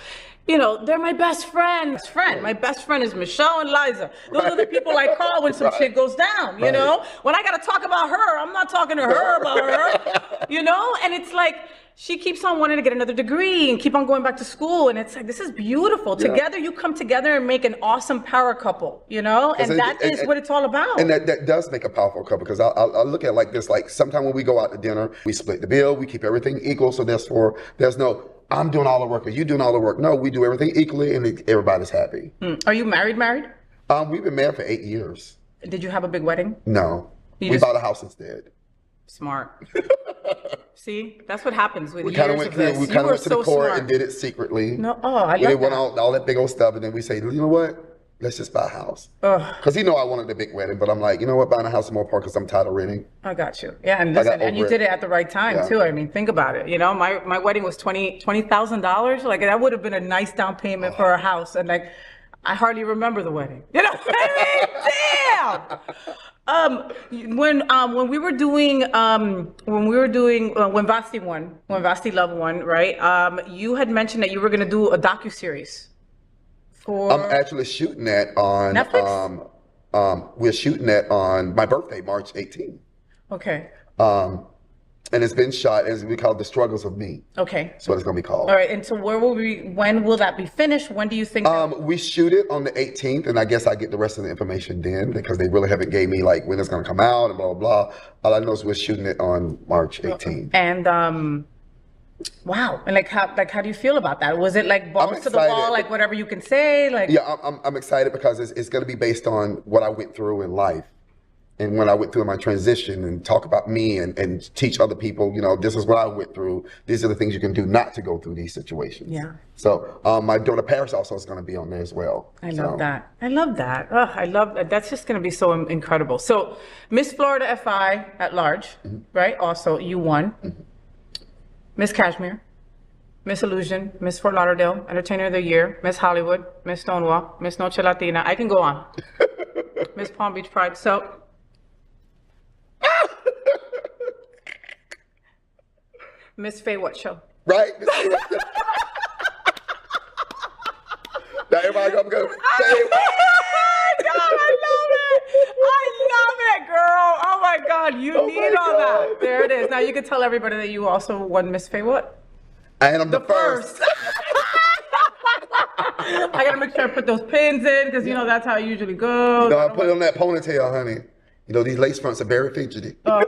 you know, they're my best friend. My best friend is Michelle and Liza. Those are the people I call when some shit goes down, you know? When I gotta talk about her, I'm not talking to her about her, you know? And it's like, she keeps on wanting to get another degree and keep on going back to school. And it's like, this is beautiful. Yeah. Together, you come together and make an awesome power couple, you know? And that is what it's all about. And that does make a powerful couple, because I look at it like this, like sometimes when we go out to dinner, we split the bill, we keep everything equal. So therefore, there's no, I'm doing all the work or you doing all the work. No, we do everything equally and everybody's happy. Are you married? We've been married for 8 years. Did you have a big wedding? No. We bought a house instead. Smart. See, that's what happens with we kind of went to the court and did it secretly. No, I love that. We didn't want all that big old stuff, and then we say, you know what? Let's just buy a house. Because he know I wanted a big wedding, but I'm like, you know what? Buying a house is more important because I'm tired of renting. I got you. Yeah, and listen, and you did it at the right time too. I mean, think about it. You know, my wedding was $20,000. Like that would have been a nice down payment for a house, and like I hardly remember the wedding. You know what I mean? Damn. When we were doing when Vasti Love won, right? You had mentioned that you were going to do a docuseries. I'm actually shooting that on Netflix. We're shooting that on my birthday, March 18th. Okay. And it's been shot, as we call it, The Struggles of Me. Okay. That's what it's going to be called. All right. And so when will that be finished? When do you think? We shoot it on the 18th, and I guess I get the rest of the information then, because they really haven't gave me like when it's going to come out and blah, blah, blah. All I know is we're shooting it on March 18th. And, wow. And how do you feel about that? Was it like balls to the wall, like whatever you can say? Like, yeah, I'm excited because it's going to be based on what I went through in life. And when I went through my transition, and talk about me and teach other people, you know, this is what I went through. These are the things you can do not to go through these situations. Yeah. So my daughter Paris also is going to be on there as well. I love that. I love that. Oh, I love that. That's just going to be so incredible. So Miss Florida FI at large, right? Also, you won. Miss Kashmir, Miss Illusion, Miss Fort Lauderdale, Entertainer of the Year, Miss Hollywood, Miss Stonewall, Miss Noche Latina. I can go on. Miss Palm Beach Pride. So. Miss FayWhat show. Right? Now everybody gonna go, FayWhat! God, I love it, girl. Oh my God, you need all that. There it is. Now you can tell everybody that you also won Miss FayWhat. And I'm the first. I gotta make sure I put those pins in, because you know that's how it usually goes. No, I put it on that ponytail, honey. You know, these lace fronts are very fidgety. Oh,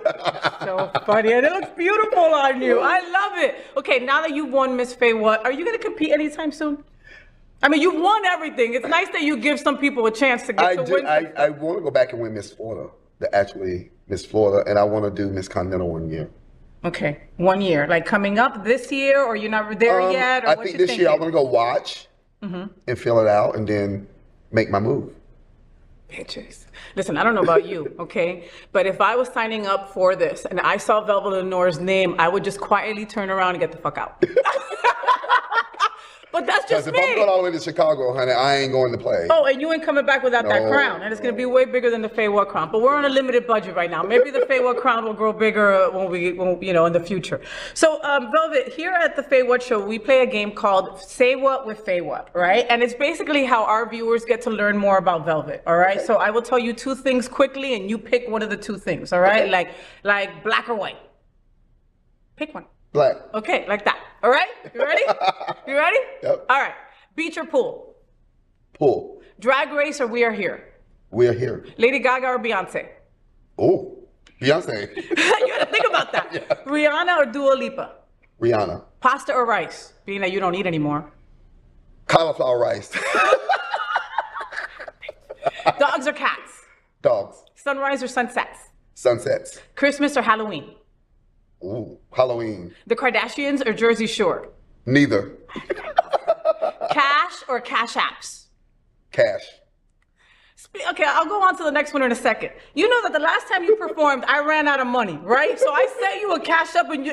so funny. And it looks beautiful on you. I love it. Okay, now that you've won Miss FayWhat, are you going to compete anytime soon? I mean, you've won everything. It's nice that you give some people a chance to get to win. I want to go back and win Miss Florida, Miss Florida, and I want to do Miss Continental 1 year. Okay, 1 year. Like coming up this year, or you're not there yet? Or I think this year I want to go watch and fill it out and then make my move. Bitches. Listen, I don't know about you, okay? But if I was signing up for this and I saw Velvet Lenore's name, I would just quietly turn around and get the fuck out. But that's just me. If I'm going all the way to Chicago, honey, I ain't going to play. Oh, and you ain't coming back without that crown. And it's going to be way bigger than the FayWhat crown. But we're on a limited budget right now. Maybe the FayWhat crown will grow bigger when you know, in the future. So, Velvet, here at the FayWhat show, we play a game called Say What with FayWhat, right? And it's basically how our viewers get to learn more about Velvet, all right? Okay. So I will tell you two things quickly, and you pick one of the two things, all right? Okay. Like black or white. Pick one. Black. Okay, like that. All right? You ready? You ready? Yep. All right. Beach or pool? Pool. Drag Race or We Are Here? We Are Here. Lady Gaga or Beyonce? Oh, Beyonce. You gotta think about that. Yeah. Rihanna or Dua Lipa? Rihanna. Pasta or rice? Being that you don't eat anymore. Cauliflower rice. Dogs or cats? Dogs. Sunrise or sunsets? Sunsets. Christmas or Halloween? Ooh, Halloween. The Kardashians or Jersey Shore? Neither. Cash or cash apps? Cash. Okay, I'll go on to the next one in a second. You know that the last time you performed, I ran out of money, right? So I sent you a cash app and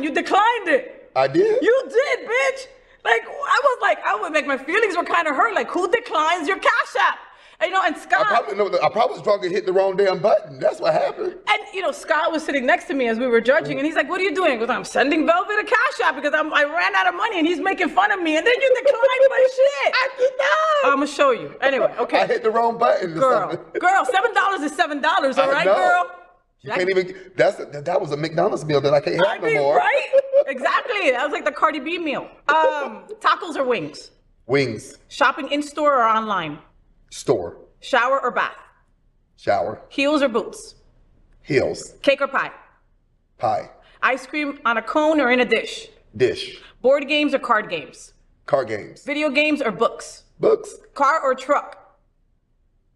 you declined it. I did? You did, bitch. Like, I was like, my feelings were kind of hurt. Like, who declines your cash app? And, and Scott. I probably was drunk and hit the wrong damn button. That's what happened. And, Scott was sitting next to me as we were judging, and he's like, what are you doing? He goes, I'm sending Velvet a cash app because I ran out of money, and he's making fun of me, and then you declined my shit. I did not. I'm going to show you. Anyway, okay. I hit the wrong button. Girl, $7 is $7, all right, girl? You can't even, that was a McDonald's meal that I can't have no more. Right? Exactly. That was like the Cardi B meal. Tacos or wings? Wings. Shopping in-store or online? Store. Shower or bath? Shower. Heels or boots? Heels. Cake or pie? Pie. Ice cream on a cone or in a dish? Dish. Board games or card games? Card games. Video games or books? Books. Car or truck?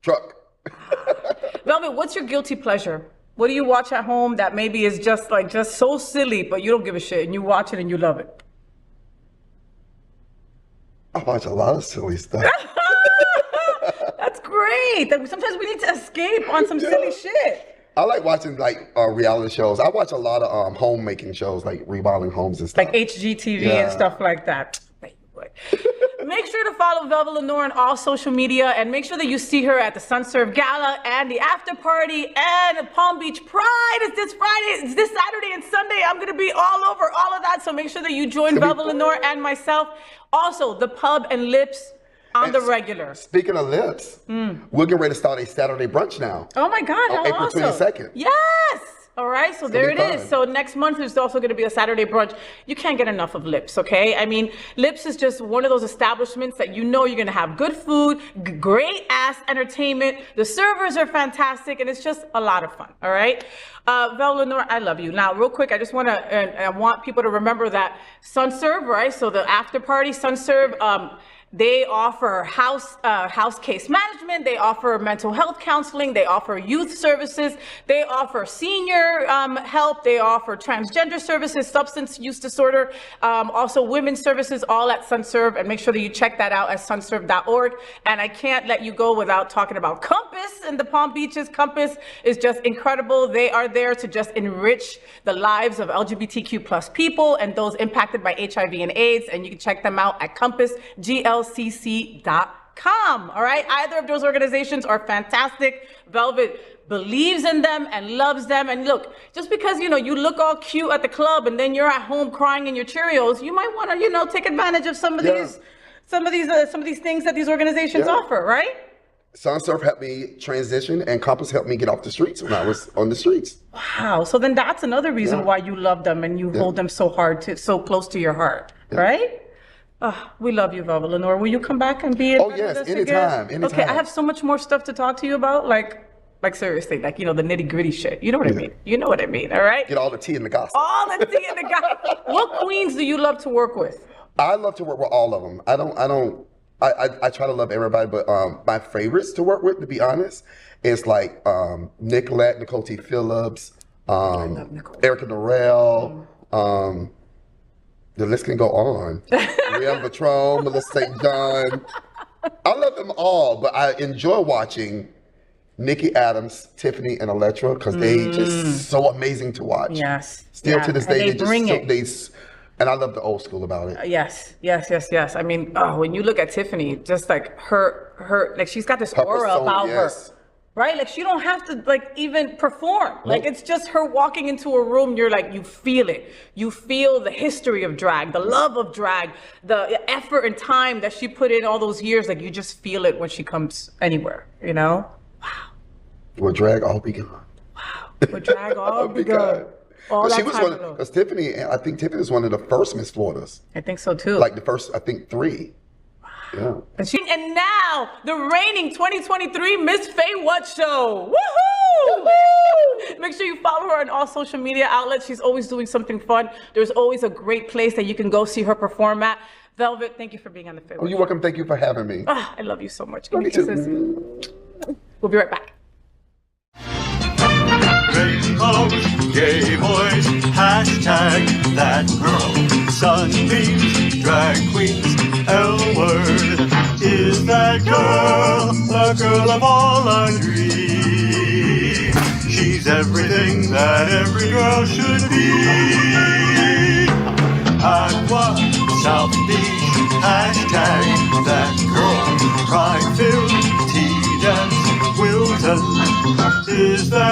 Truck. Velvet, what's your guilty pleasure? What do you watch at home that maybe is just so silly, but you don't give a shit, and you watch it and you love it? I watch a lot of silly stuff. That's great. Sometimes we need to escape on some silly shit. I like watching reality shows. I watch a lot of homemaking shows, like remodeling homes and stuff. Like HGTV and stuff like that. Make sure to follow Velvet Lenore on all social media, and make sure that you see her at the SunServe Gala and the after party and Palm Beach Pride. It's this Friday, it's this Saturday and Sunday. I'm going to be all over all of that, so make sure that you join Velvet Lenore and myself. Also, the Pub and Lips on the regular. Speaking of lips, we're getting ready to start a Saturday brunch now. Oh my God, how April awesome. 22nd. Yes. All right, so there it is. Fun. So next month there's also going to be a Saturday brunch. You can't get enough of Lips, okay? I mean, Lips is just one of those establishments that you're going to have good food, great ass entertainment. The servers are fantastic, and it's just a lot of fun. All right, Vel Lenore, I love you. Now, real quick, I just want to, I want people to remember that SunServe, right? So the after party, SunServe. They offer house case management. They offer mental health counseling. They offer youth services. They offer senior help. They offer transgender services, substance use disorder, also women's services, all at SunServe. And make sure that you check that out at sunserve.org. And I can't let you go without talking about Compass in the Palm Beaches. Compass is just incredible. They are there to just enrich the lives of LGBTQ plus people and those impacted by HIV and AIDS. And you can check them out at compassglcc.com. All right, either of those organizations are fantastic. Velvet believes in them and loves them. And look, just because you look all cute at the club and then you're at home crying in your Cheerios, you might want to take advantage of some of these things that these organizations offer, right? SunServe helped me transition, and Compass helped me get off the streets when I was on the streets. Wow. So then that's another reason why you love them and you hold them so close to your heart, right? We love you, Velvet Lenore. Will you come back and be in with us anytime, again? anytime. Okay, I have so much more stuff to talk to you about, like seriously, the nitty gritty shit. You know what I mean? You know what I mean, all right? Get all the tea in the gossip. All the tea in the gossip. What queens do you love to work with? I love to work with all of them. I try to love everybody, but my favorites to work with, to be honest, is like Nicolette, Nicole T. Phillips, Erica Norrell, the list can go on. Rihanna Patron, Melissa St. John. I love them all, but I enjoy watching Nikki Adams, Tiffany, and Electra because they just so amazing to watch. Yes. Still to this day, they bring it. And I love the old school about it. Yes. I mean, when you look at Tiffany, just like her, like she's got this aura about her, right? Like she don't have to even perform. Like it's just her walking into a room. You're like, you feel it. You feel the history of drag, the love of drag, the effort and time that she put in all those years. Like you just feel it when she comes anywhere. Wow. Will drag all be gone? Wow. Will drag all be gone? She was one because Tiffany. I think Tiffany was one of the first Miss Floridas. I think so too. Like the first, I think 3. Yeah. And now the reigning 2023 Miss FayWhat show. Woohoo! Woohoo! Make sure you follow her on all social media outlets. She's always doing something fun. There's always a great place that you can go see her perform at. Velvet, thank you for being on the FayWhat. Oh, you're welcome. Thank you for having me. I love you so much. Give me kisses. We'll be right back. Rainbows, gay boys, hashtag that girl. Sunbeams, drag queens, L-word. Is that girl the girl of all our dreams? She's everything that every girl should be. Aqua, South Beach, hashtag that girl. Pride-filled, tea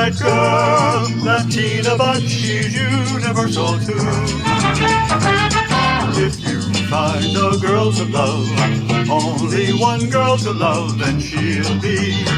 that girl, Latina, but she's universal too. If you find a girl to love, only one girl to love, then she'll be